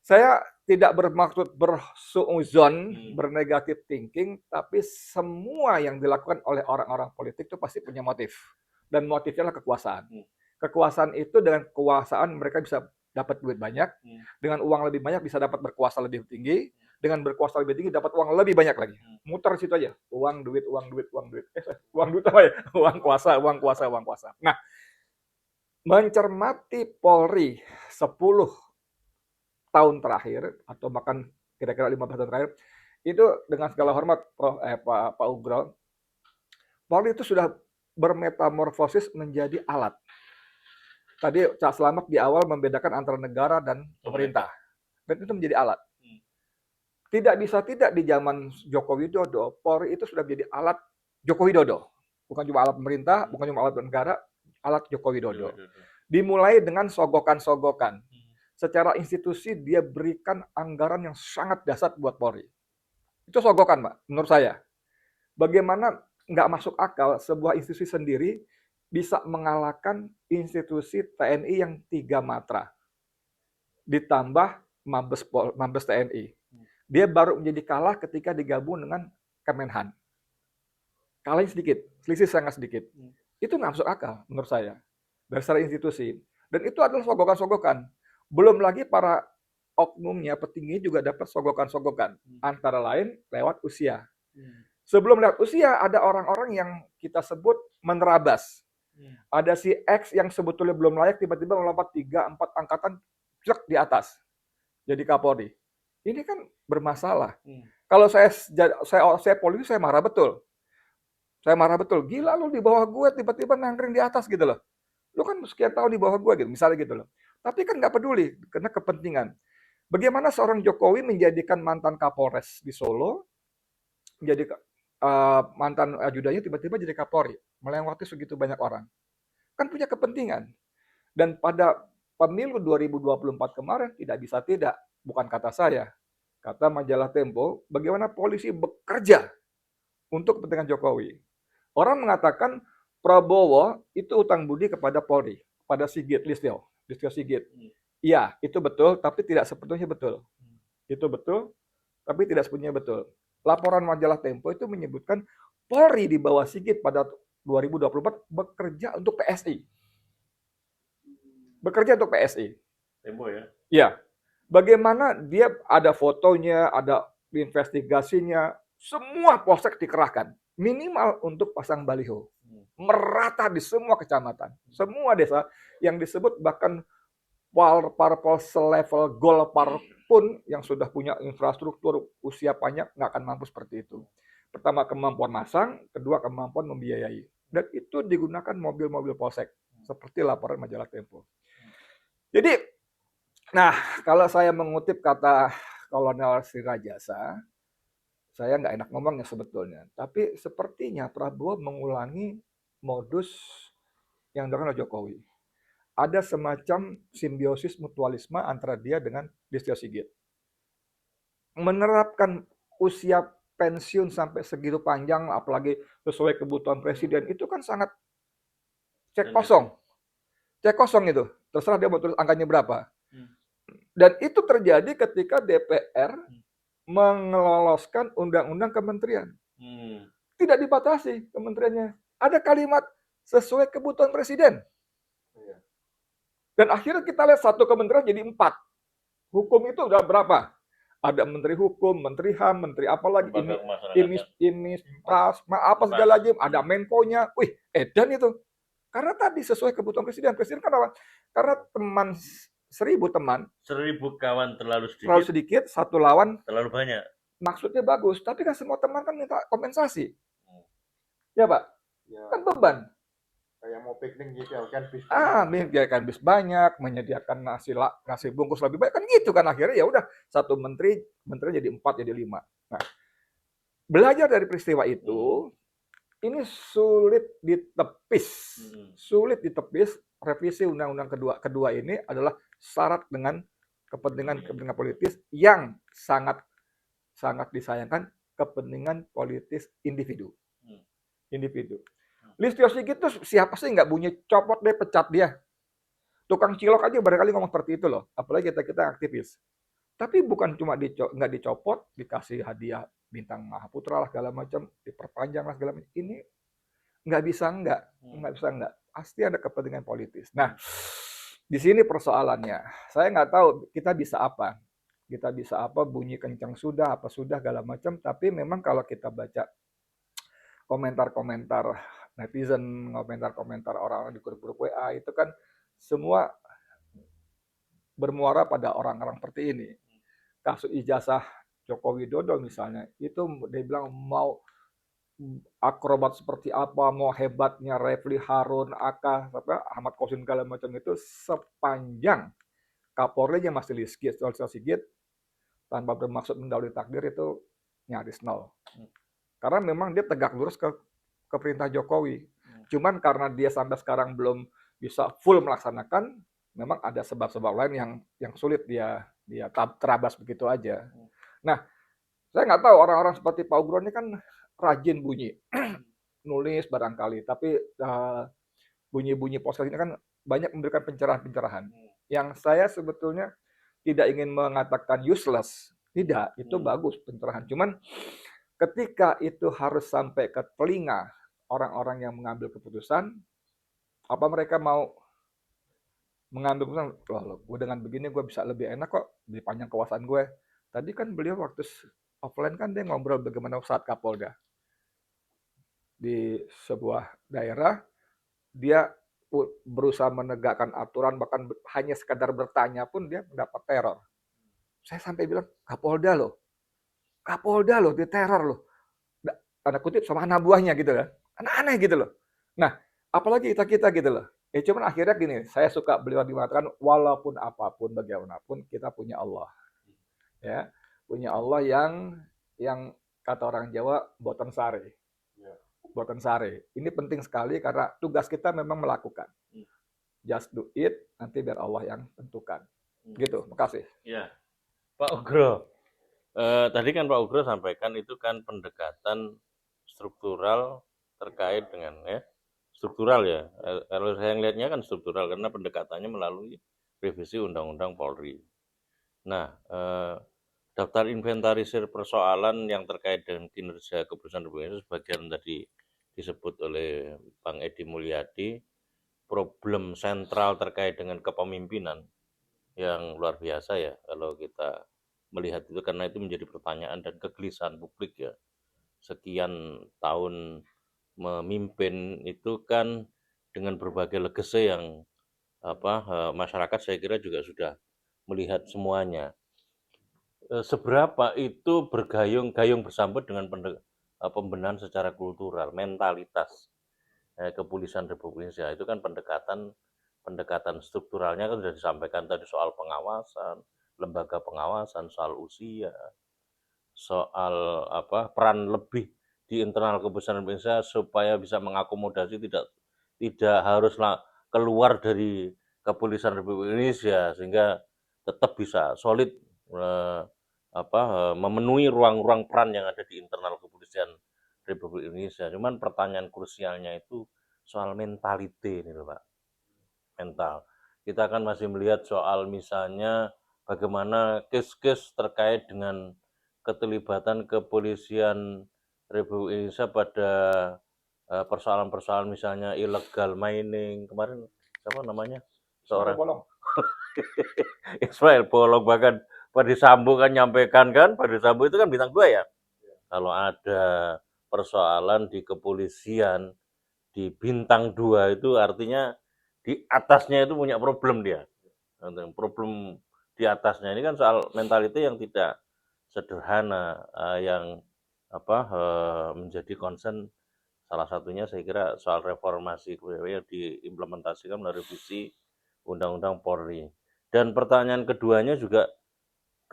Saya tidak bermaksud bersuuzon, bernegatif thinking, tapi semua yang dilakukan oleh orang-orang politik itu pasti punya motif. Dan motifnya adalah kekuasaan. Kekuasaan itu dengan kekuasaan mereka bisa dapat duit banyak, dengan uang lebih banyak bisa dapat berkuasa lebih tinggi, dengan berkuasa lebih tinggi dapat uang lebih banyak lagi. Muter situ aja. Uang, duit, uang, duit, uang, duit. Uang duit apa ya? Uang kuasa, uang kuasa, uang kuasa. Nah, mencermati Polri 10 tahun terakhir atau bahkan kira-kira 15 tahun terakhir itu dengan segala hormat Pak Ugro, Polri itu sudah bermetamorfosis menjadi alat. Tadi Cak Selamat di awal membedakan antara negara dan pemerintah. Dan itu menjadi alat. Tidak bisa tidak di zaman Joko Widodo, Polri itu sudah menjadi alat Joko Widodo. Bukan cuma alat pemerintah, bukan cuma alat negara, alat Joko Widodo. Dimulai dengan sogokan-sogokan. Secara institusi dia berikan anggaran yang sangat dahsyat buat Polri. Itu sogokan, Pak, menurut saya. Bagaimana nggak masuk akal sebuah institusi sendiri bisa mengalahkan institusi TNI yang 3 matra. Ditambah Mabes TNI. Dia baru menjadi kalah ketika digabung dengan Kemenhan. Kalahnya sedikit, selisih sangat sedikit. Itu nggak masuk akal menurut saya. Dari secara institusi. Dan itu adalah sogokan-sogokan. Belum lagi para oknumnya, petinggi juga dapat sogokan-sogokan. Antara lain lewat usia. Sebelum lewat usia, ada orang-orang yang kita sebut menerabas. Ada si X yang sebetulnya belum layak, tiba-tiba melompat 3-4 angkatan di atas. Jadi Kapolri. Ini kan bermasalah. Kalau saya polisi, saya marah betul. Saya marah betul. Gila lu di bawah gue, tiba-tiba nangkring di atas gitu loh. Lu kan sekian tahun di bawah gue gitu, misalnya gitu loh. Tapi kan nggak peduli, karena kepentingan. Bagaimana seorang Jokowi menjadikan mantan Kapolres di Solo, menjadi mantan ajudannya tiba-tiba jadi Kapolri, melewati segitu banyak orang. Kan punya kepentingan. Dan pada pemilu 2024 kemarin tidak bisa tidak, bukan kata saya, kata majalah Tempo, bagaimana polisi bekerja untuk kepentingan Jokowi. Orang mengatakan Prabowo itu utang budi kepada Polri, pada Listio Sigit. Iya, itu betul, tapi tidak sepenuhnya betul. Itu betul, tapi tidak sepenuhnya betul. Laporan majalah Tempo itu menyebutkan Polri di bawah Sigit pada 2024 bekerja untuk PSI. Bekerja untuk PSI. Tempo ya? Iya. Bagaimana dia ada fotonya, ada investigasinya, semua polsek dikerahkan. Minimal untuk pasang baliho. Merata di semua kecamatan. Semua desa yang disebut bahkan parpol selevel Golkar pun yang sudah punya infrastruktur usia panjang nggak akan mampu seperti itu. Pertama kemampuan masang, kedua kemampuan membiayai. Dan itu digunakan mobil-mobil polsek. Seperti laporan majalah Tempo. Jadi, nah kalau saya mengutip kata Kolonel Sirajasa, saya nggak enak ngomongnya sebetulnya. Tapi sepertinya Prabowo mengulangi modus yang dilakukan oleh Jokowi. Ada semacam simbiosis mutualisme antara dia dengan Listio Sigit. Menerapkan usia pensiun sampai segitu panjang, apalagi sesuai kebutuhan presiden, itu kan sangat cek kosong. Cek kosong itu. Terserah dia mau tulis angkanya berapa. Dan itu terjadi ketika DPR mengeloloskan undang-undang kementerian. Tidak dibatasi kementeriannya. Ada kalimat sesuai kebutuhan presiden. Dan akhirnya kita lihat satu kementerian jadi 4. Hukum itu udah berapa? Ada menteri hukum, menteri HAM, menteri apa lagi, ini apa segala lagi, ada Menko-nya. Wih, edan itu. Karena tadi sesuai kebutuhan presiden. Presiden kan apa? Karena 1000 teman. 1000 kawan terlalu sedikit, 1 lawan terlalu banyak. Maksudnya bagus, tapi kan semua teman kan minta kompensasi. Ya Pak? Ya. Kan beban. Kayak mau piknik gitu kan bis menyediakan bis banyak, menyediakan nasi bungkus lebih banyak kan gitu kan akhirnya ya udah satu menteri jadi 4 jadi 5. Nah, belajar dari peristiwa itu ini sulit ditepis. Revisi undang-undang kedua ini adalah syarat dengan kepentingan politis yang sangat sangat disayangkan, kepentingan politis individu. Listio Sigit tuh siapa sih nggak bunyi copot deh, pecat dia. Tukang cilok aja barangkali ngomong seperti itu loh, apalagi kita aktivis. Tapi bukan cuma nggak dicopot, dikasih hadiah bintang Mahaputra lah segala macam, diperpanjang lah segala macam. Ini nggak bisa nggak. Pasti ada kepentingan politis. Nah, di sini persoalannya. Saya nggak tahu kita bisa apa. Kita bisa apa, bunyi kencang sudah, apa sudah, segala macam. Tapi memang kalau kita baca komentar-komentar netizen, komentar-komentar orang-orang di grup-grup WA, itu kan semua bermuara pada orang-orang seperti ini. Kasus ijazah Joko Widodo misalnya, itu dia bilang mau akrobat seperti apa, mau hebatnya Refli Harun, Ahmad Qasim segala macam itu sepanjang Kapolri masih Listio Sigit tanpa bermaksud mendahului takdir itu nyaris nol. Karena memang dia tegak lurus ke perintah Jokowi. Cuman karena dia sampai sekarang belum bisa full melaksanakan, memang ada sebab-sebab lain yang sulit dia terabas begitu aja. Nah, saya nggak tahu orang-orang seperti Pak Ugro ini kan rajin bunyi, nulis barangkali, tapi bunyi-bunyi podcast ini kan banyak memberikan pencerahan-pencerahan. Yang saya sebetulnya tidak ingin mengatakan useless, tidak, itu bagus pencerahan. Cuman ketika itu harus sampai ke telinga orang-orang yang mengambil keputusan, apa mereka mau mengambil keputusan, loh, gue dengan begini gue bisa lebih enak kok, lebih panjang kekuasaan gue. Tadi kan beliau waktu offline kan dia ngobrol bagaimana saat Kapolda di sebuah daerah, dia berusaha menegakkan aturan, bahkan hanya sekadar bertanya pun dia mendapat teror. Saya sampai bilang, Kapolda loh, diteror loh. Tanda kutip sama anak buahnya gitu kan. Aneh-aneh gitu loh. Nah, apalagi kita gitu loh. Cuman akhirnya gini, saya suka beliau mengatakan, walaupun apapun, bagaimanapun, kita punya Allah. Ya, punya Allah yang kata orang Jawa, boten sare. Boten sare. Ini penting sekali karena tugas kita memang melakukan. Just do it, nanti biar Allah yang tentukan. Gitu, makasih. Ya, Pak Ugro. Tadi kan Pak Ugro sampaikan itu kan pendekatan struktural terkait dengan struktural ya. Kalau saya melihatnya kan struktural karena pendekatannya melalui revisi Undang-Undang Polri. Nah, daftar inventarisir persoalan yang terkait dengan kinerja kepolisian Republik Indonesia sebagian tadi disebut oleh Bang Edi Mulyadi, problem sentral terkait dengan kepemimpinan yang luar biasa ya kalau kita melihat itu, karena itu menjadi pertanyaan dan kegelisahan publik ya. Sekian tahun memimpin itu kan dengan berbagai legacy yang masyarakat saya kira juga sudah melihat semuanya. Seberapa itu gayung bersambut dengan pembenahan secara kultural, mentalitas kepolisian Republik Indonesia. Itu kan pendekatan strukturalnya kan sudah disampaikan tadi, soal pengawasan, lembaga pengawasan, soal usia, soal peran lebih di internal kepolisian Indonesia supaya bisa mengakomodasi tidak haruslah keluar dari kepolisian Republik Indonesia sehingga tetap bisa solid memenuhi ruang-ruang peran yang ada di internal kepolisian Republik Indonesia. Cuman pertanyaan krusialnya itu soal mentality ini loh Pak. Mental. Kita akan masih melihat soal misalnya bagaimana kes-kes terkait dengan keterlibatan kepolisian Republik Indonesia pada persoalan-persoalan misalnya illegal mining. Kemarin siapa namanya? Seorang Ismail Bolong, bahkan Pak Sambo kan nyampaikan kan, Pak Sambo itu kan bintang 2 ya. Kalau ada persoalan di kepolisian di bintang 2 itu artinya di atasnya itu punya problem dia. Problem di atasnya ini kan soal mentality yang tidak sederhana, yang menjadi concern Salah satunya saya kira soal reformasi yang diimplementasikan melalui revisi Undang-Undang Polri. Dan pertanyaan keduanya juga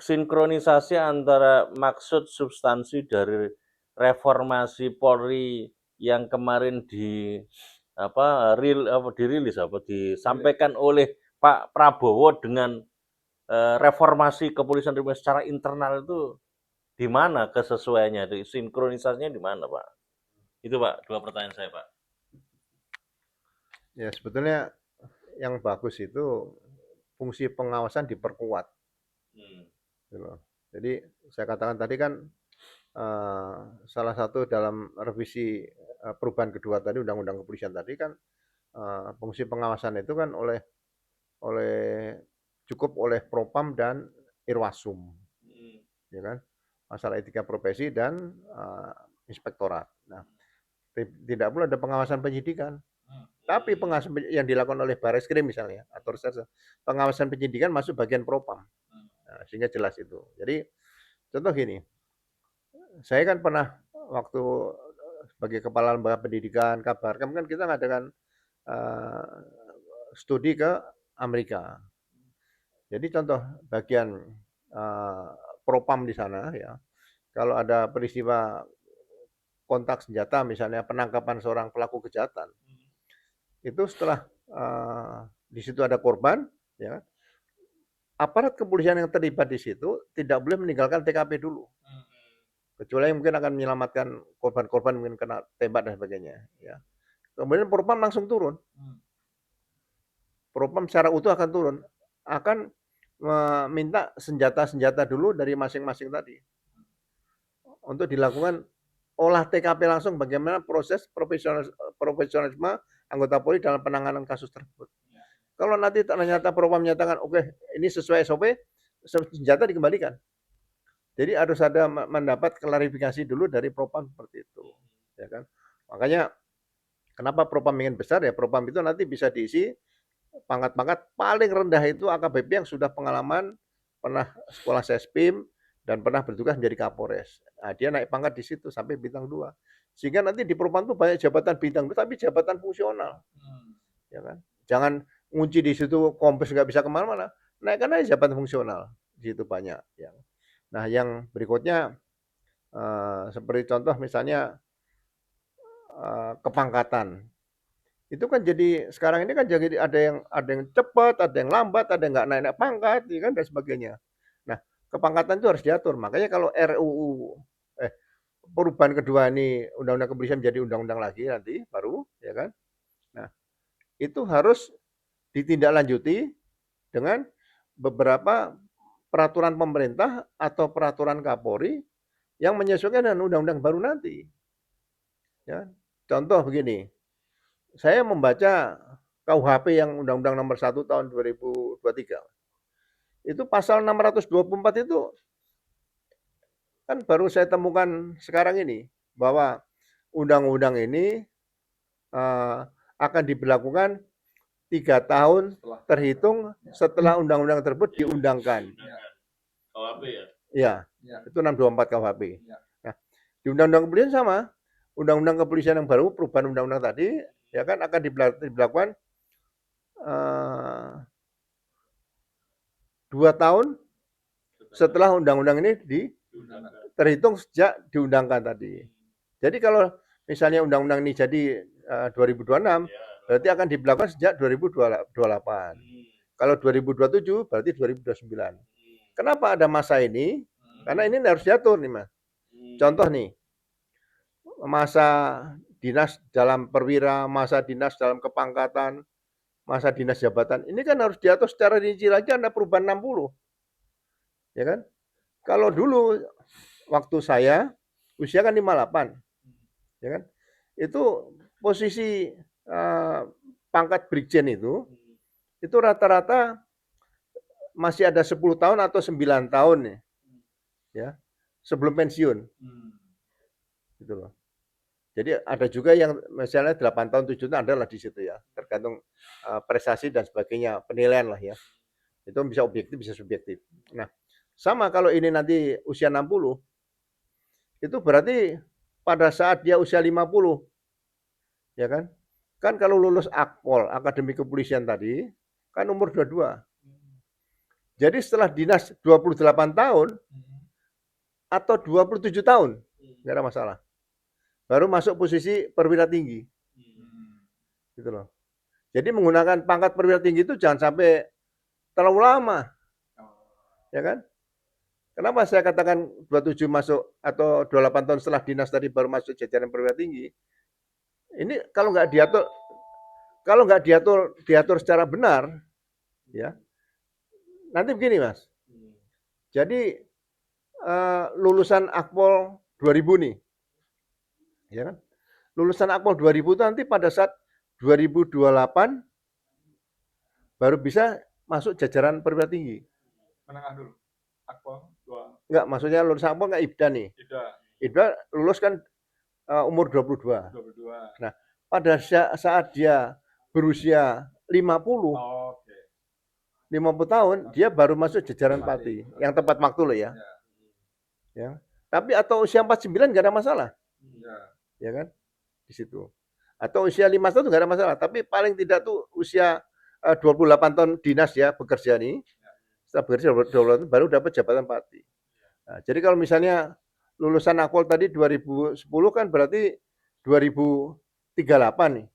sinkronisasi antara maksud substansi dari reformasi Polri yang kemarin disampaikan oleh Pak Prabowo dengan reformasi kepolisian secara internal itu di mana kesesuaiannya, sinkronisasinya di mana, Pak? Itu Pak, dua pertanyaan saya, Pak. Ya sebetulnya yang bagus itu fungsi pengawasan diperkuat. Gitu loh. Jadi saya katakan tadi kan salah satu dalam revisi perubahan kedua tadi Undang-Undang Kepolisian tadi kan fungsi pengawasan itu kan oleh cukup oleh Propam dan Irwasum, ya kan, masalah etika profesi dan inspektorat. Nah, tidak perlu ada pengawasan penyidikan, tapi pengawasan yang dilakukan oleh Bareskrim misalnya atau reserse, pengawasan penyidikan masuk bagian Propam, sehingga jelas itu. Jadi contoh gini, saya kan pernah waktu sebagai kepala lembaga pendidikan kabar, kan kita ngadakan studi ke Amerika. Jadi contoh bagian Propam di sana ya, kalau ada peristiwa kontak senjata misalnya penangkapan seorang pelaku kejahatan, itu setelah di situ ada korban, ya aparat kepolisian yang terlibat di situ tidak boleh meninggalkan TKP dulu, kecuali mungkin akan menyelamatkan korban-korban mungkin kena tembak dan sebagainya. Ya. Kemudian Propam langsung turun, Propam secara utuh akan turun, akan meminta senjata-senjata dulu dari masing-masing tadi untuk dilakukan olah TKP langsung bagaimana proses profesionalisme anggota Polri dalam penanganan kasus tersebut. Kalau nanti ternyata Propam menyatakan oke, ini sesuai SOP, senjata dikembalikan. Jadi harus ada mendapat klarifikasi dulu dari Propam seperti itu, ya kan? Makanya kenapa Propam ingin besar ya, Propam itu nanti bisa diisi pangkat-pangkat paling rendah itu AKBP yang sudah pengalaman, pernah sekolah Sespim, dan pernah bertugas menjadi Kapolres. Nah, dia naik pangkat di situ sampai bintang 2. Sehingga nanti di Propam itu banyak jabatan bintang 2, tapi jabatan fungsional. Ya kan? Jangan ngunci di situ kompes nggak bisa kemana-mana. Naikkan aja jabatan fungsional. Di situ banyak. Ya. Nah, yang berikutnya seperti contoh misalnya kepangkatan. Itu kan jadi sekarang ini kan jadi ada yang cepat, ada yang lambat, ada yang nggak naik pangkat, ya kan dan sebagainya. Nah, kepangkatan itu harus diatur. Makanya kalau RUU perubahan kedua ini Undang-Undang Kepolisian menjadi undang-undang lagi nanti baru, ya kan. Nah, itu harus ditindaklanjuti dengan beberapa peraturan pemerintah atau peraturan Kapolri yang menyesuaikan dengan undang-undang baru nanti. Ya, contoh begini, saya membaca KUHP yang Undang-Undang Nomor 1 Tahun 2023. Itu pasal 624 itu kan baru saya temukan sekarang ini bahwa undang-undang ini akan diberlakukan 3 tahun terhitung setelah undang-undang tersebut diundangkan. KUHP ya? Ya, itu 624 KUHP. Nah, di Undang-Undang Kepolisian sama. Undang-Undang Kepolisian yang baru, perubahan undang-undang tadi, ya kan akan diberlakukan 2 tahun setelah undang-undang ini terhitung sejak diundangkan tadi. Jadi kalau misalnya undang-undang ini jadi 2026, berarti akan diberlakukan sejak 2028. Kalau 2027 berarti 2029. Kenapa ada masa ini? Karena ini harus diatur nih, Mas. Contoh nih, masa dinas dalam perwira, masa dinas dalam kepangkatan, masa dinas jabatan. Ini kan harus diatur secara rinci lagi, ada perubahan 60. Ya kan? Kalau dulu waktu saya usia kan 58. Ya kan? Itu posisi pangkat brigjen itu rata-rata masih ada 10 tahun atau 9 tahun nih. Ya. Sebelum pensiun. Gitu loh. Jadi ada juga yang misalnya 8 tahun, 7 tahun adalah di situ ya. Tergantung prestasi dan sebagainya, penilaian lah ya. Itu bisa objektif, bisa subjektif. Nah, sama kalau ini nanti usia 60, itu berarti pada saat dia usia 50, ya kan? Kan kalau lulus Akpol, Akademi Kepolisian tadi, kan umur 22. Jadi setelah dinas 28 tahun atau 27 tahun, nggak ada masalah. Baru masuk posisi perwira tinggi, gitu loh. Jadi menggunakan pangkat perwira tinggi itu jangan sampai terlalu lama, ya kan? Kenapa saya katakan 27 masuk atau 28 tahun setelah dinas tadi baru masuk jajaran perwira tinggi? Ini kalau nggak diatur secara benar, ya nanti begini mas. Jadi lulusan Akpol 2000 nih, ya kan? Lulusan Akpol 2000 itu nanti pada saat 2028 baru bisa masuk jajaran perwira tinggi. Menengah dulu. Akpol 2. Enggak, maksudnya lulusan Akpol nggak IPDA nih. IPDA lulus kan umur 22. 22. Nah, pada saat dia berusia 50, 50 tahun, dia baru masuk jajaran Pati. Yang tepat waktu loh ya. Ya. Tapi atau usia 49 nggak ada masalah. Ya kan? Di situ. Atau usia 5 tahun nggak ada masalah. Tapi paling tidak tuh usia 28 tahun dinas ya bekerja nih. Setelah bekerja 28 tahun baru dapat jabatan Pati. Nah, jadi kalau misalnya lulusan Akpol tadi 2010 kan berarti 2038 nih.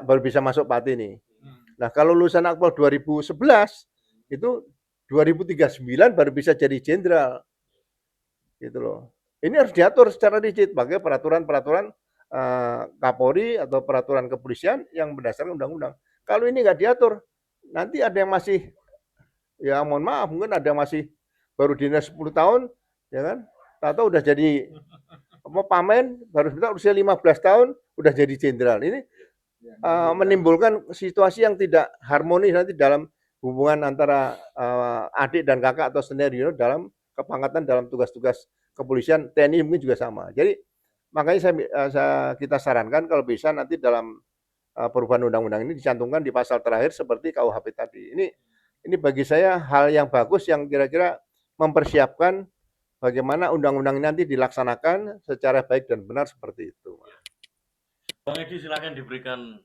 Baru bisa masuk Pati nih. Nah, kalau lulusan Akpol 2011 itu 2039 baru bisa jadi jenderal. Gitu loh. Ini harus diatur secara rigid pakai peraturan-peraturan Kapolri atau peraturan kepolisian yang berdasarkan undang-undang. Kalau ini nggak diatur, nanti ada yang masih, ya mohon maaf, mungkin ada yang masih baru dinas 10 tahun, ya kan? Tahu udah jadi pamen, baru usia 15 tahun udah jadi jenderal. Ini menimbulkan situasi yang tidak harmonis nanti dalam hubungan antara adik dan kakak atau senior dalam kepangkatan dalam tugas-tugas kepolisian, TNI mungkin juga sama. Jadi makanya kita sarankan kalau bisa nanti dalam perubahan undang-undang ini dicantumkan di pasal terakhir seperti KUHP tadi. Ini bagi saya hal yang bagus yang kira-kira mempersiapkan bagaimana undang-undang ini nanti dilaksanakan secara baik dan benar seperti itu. Bang Edi silakan diberikan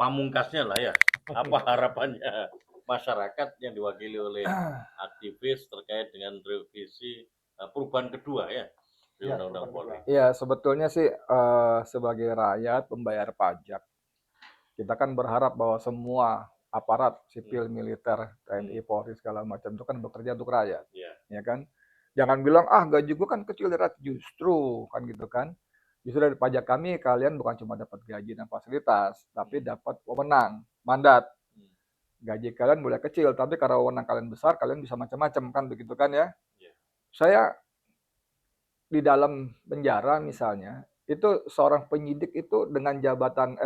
pamungkasnya lah ya. Apa harapannya masyarakat yang diwakili oleh aktivis terkait dengan revisi perubahan kedua ya di Undang-Undang Polri. Ya, sebetulnya sih sebagai rakyat pembayar pajak, kita kan berharap bahwa semua aparat sipil, militer, TNI, Polri segala macam itu kan bekerja untuk rakyat, ya kan? Jangan bilang gaji gue kan kecil dari rakyat, justru kan gitu kan? Justru dari pajak kami kalian bukan cuma dapat gaji dan fasilitas, tapi dapat wewenang, mandat. Gaji kalian boleh kecil, tapi karena wewenang kalian besar, kalian bisa macam-macam kan begitu kan ya? Saya di dalam penjara misalnya, itu seorang penyidik itu dengan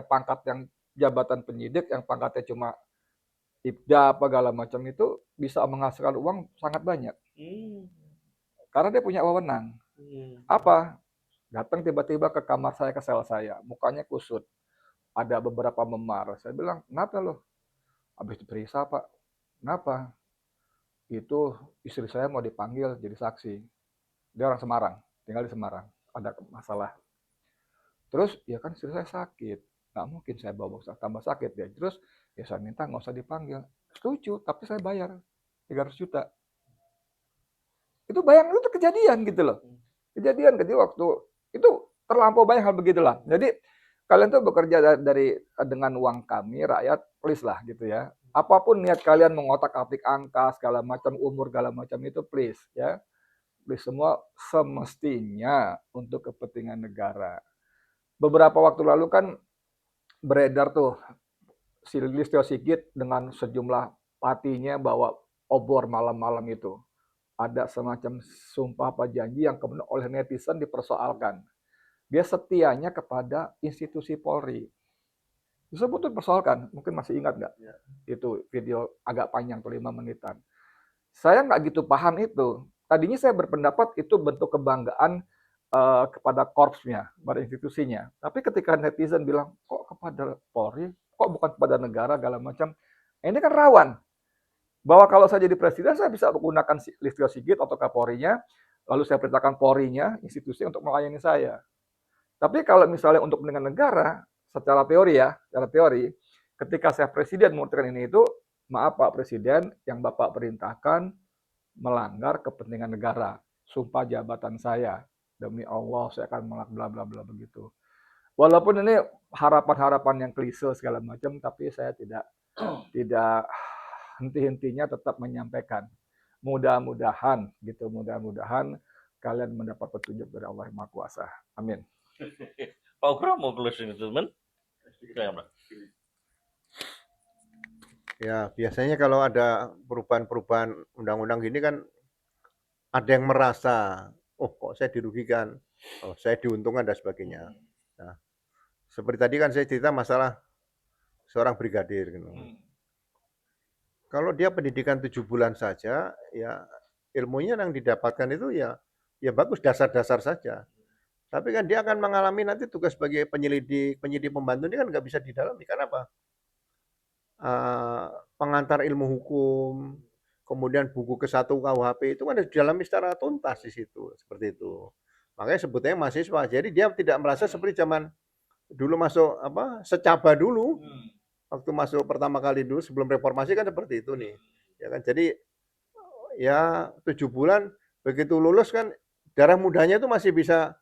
pangkat yang jabatan penyidik yang pangkatnya cuma IPDA apa segala macam itu bisa menghasilkan uang sangat banyak. Karena dia punya wewenang. Apa? Datang tiba-tiba ke kamar saya, ke sel saya, mukanya kusut. Ada beberapa memar. Saya bilang, kenapa lo? Habis diperiksa, Pak. Kenapa? Itu istri saya mau dipanggil jadi saksi. Dia orang Semarang, tinggal di Semarang. Ada masalah. Terus, ya kan istri saya sakit. Nggak mungkin saya bawa tambah sakit dia. Terus, ya saya minta nggak usah dipanggil. Setuju, tapi saya bayar 300 juta. Itu bayang itu kejadian gitu loh. Kejadian waktu itu terlampau banyak hal begitulah. Jadi kalian tuh bekerja dengan uang kami rakyat, please lah gitu ya. Apapun niat kalian mengotak-atik angka segala macam, umur segala macam itu please ya. Please semua semestinya untuk kepentingan negara. Beberapa waktu lalu kan beredar tuh si Listio Sigit dengan sejumlah patinya bawa obor malam-malam itu. Ada semacam sumpah apa janji yang kemudian oleh netizen dipersoalkan. Dia setianya kepada institusi Polri. Disebut dipersoalkan, mungkin masih ingat nggak? Ya. Itu video agak panjang tuh 5 menitan. Saya nggak gitu paham itu. Tadinya saya berpendapat itu bentuk kebanggaan kepada korpsnya, pada institusinya. Tapi ketika netizen bilang, kok kepada Polri, kok bukan kepada negara, segala macam. Ini kan rawan. Bahwa kalau saya jadi presiden, saya bisa menggunakan Listio Sigit atau Kapolri-nya, lalu saya perintahkan Polri-nya, institusi untuk melayani saya. Tapi kalau misalnya untuk kepentingan negara, secara teori, ketika saya presiden mengusulkan ini itu, maaf Pak Presiden, yang Bapak perintahkan melanggar kepentingan negara. Sumpah jabatan saya, demi Allah saya akan melakukan bla bla bla begitu. Walaupun ini harapan-harapan yang klise segala macam, tapi saya tidak henti-hentinya tetap menyampaikan. Mudah-mudahan gitu, mudah-mudahan kalian mendapat petunjuk dari Allah Yang Maha Kuasa. Amin. Pak Ugro mau closing statement? Silakan, Pak. Ya, biasanya kalau ada perubahan-perubahan undang-undang gini kan ada yang merasa, oh kok saya dirugikan, oh saya diuntungkan dan sebagainya. Nah, seperti tadi kan saya cerita masalah seorang brigadir gitu. Kalau dia pendidikan 7 bulan saja, ya ilmunya yang didapatkan itu ya bagus dasar-dasar saja. Tapi kan dia akan mengalami nanti tugas sebagai penyelidik pembantu ini kan nggak bisa didalami. Karena apa? Pengantar ilmu hukum, kemudian buku ke-1 KUHP itu kan harus didalami secara tuntas di situ, seperti itu. Makanya sebutnya mahasiswa. Jadi dia tidak merasa seperti zaman dulu masuk secaba dulu. Waktu masuk pertama kali dulu sebelum reformasi kan seperti itu nih. Ya kan? Jadi ya 7 bulan begitu lulus kan darah mudanya itu masih bisa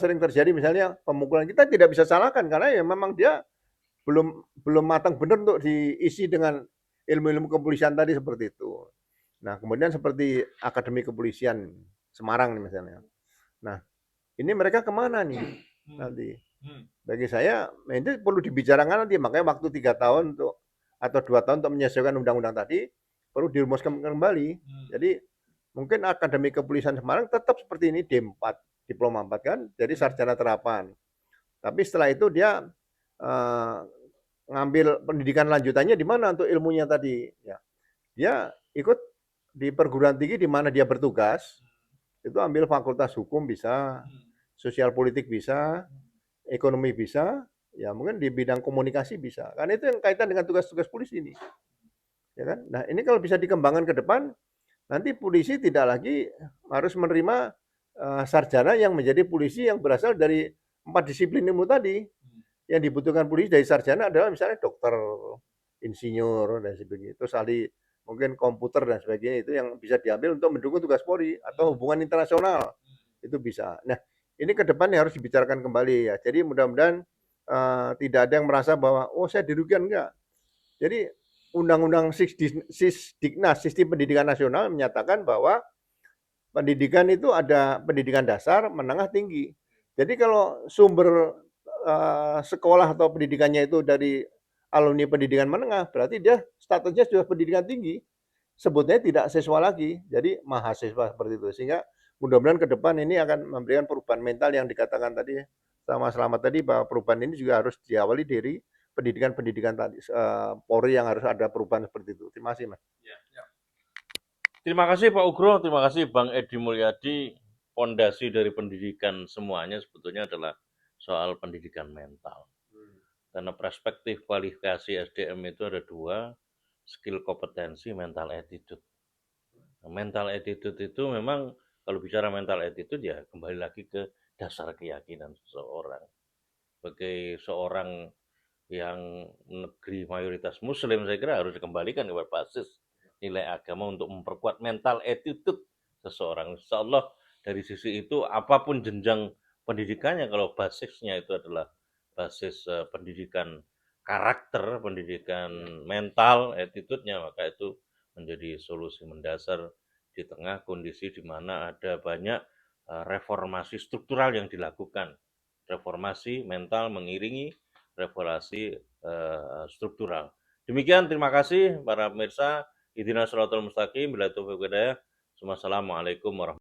sering terjadi misalnya pemukulan. Kita tidak bisa salahkan karena ya memang dia belum matang benar untuk diisi dengan ilmu-ilmu kepolisian tadi seperti itu. Nah, kemudian seperti Akademi Kepolisian Semarang nih misalnya. Nah, ini mereka kemana nih nanti? Bagi saya, ini perlu dibicarakan nanti. Makanya waktu 3 tahun atau 2 tahun untuk menyesuaikan undang-undang tadi perlu dirumuskan kembali. Jadi mungkin Akademi Kepolisian Semarang tetap seperti ini D4, diploma 4 kan, jadi sarjana terapan. Tapi setelah itu dia ngambil pendidikan lanjutannya di mana untuk ilmunya tadi. Ya, dia ikut di perguruan tinggi di mana dia bertugas. Itu ambil fakultas hukum bisa, sosial politik bisa, ekonomi bisa, ya mungkin di bidang komunikasi bisa. Karena itu yang kaitan dengan tugas-tugas polisi ini. Ya kan? Nah, ini kalau bisa dikembangkan ke depan, nanti polisi tidak lagi harus menerima sarjana yang menjadi polisi yang berasal dari 4 disiplin ilmu tadi. Yang dibutuhkan polisi dari sarjana adalah misalnya dokter, insinyur, dan sebagainya. Terus ahli mungkin komputer dan sebagainya itu yang bisa diambil untuk mendukung tugas Polri atau hubungan internasional. Itu bisa. Nah, ini ke depan harus dibicarakan kembali ya. Jadi mudah-mudahan tidak ada yang merasa bahwa oh saya dirugikan, enggak. Jadi Undang-Undang Sisdiknas, Sistem Pendidikan Nasional menyatakan bahwa pendidikan itu ada pendidikan dasar, menengah, tinggi. Jadi kalau sumber sekolah atau pendidikannya itu dari alumni pendidikan menengah, berarti dia statusnya sudah pendidikan tinggi. Sebutnya tidak siswa lagi, jadi mahasiswa seperti itu. Sehingga mudah-mudahan ke depan ini akan memberikan perubahan mental yang dikatakan tadi sama Selamat tadi, bahwa perubahan ini juga harus diawali dari pendidikan-pendidikan tadi Polri yang harus ada perubahan seperti itu. Terima kasih, Mas. Terima kasih Pak Ugro, terima kasih Bang Edi Mulyadi. Fondasi dari pendidikan semuanya sebetulnya adalah soal pendidikan mental. Karena perspektif kualifikasi SDM itu ada 2, skill kompetensi, mental attitude. Nah, mental attitude itu memang kalau bicara mental attitude ya kembali lagi ke dasar keyakinan seseorang. Sebagai seorang yang negeri mayoritas muslim, saya kira harus dikembalikan kepada basis nilai agama untuk memperkuat mental attitude seseorang. Insya Allah dari sisi itu apapun jenjang pendidikannya, kalau basisnya itu adalah basis pendidikan karakter, pendidikan mental, attitude-nya, maka itu menjadi solusi mendasar di tengah kondisi di mana ada banyak reformasi struktural yang dilakukan. Reformasi mental mengiringi reformasi struktural. Demikian, terima kasih para pemirsa. Ihdinas shiratal mustaqim, bila taufiq hidayah. Wassalamualaikum warahmatullahi wabarakatuh.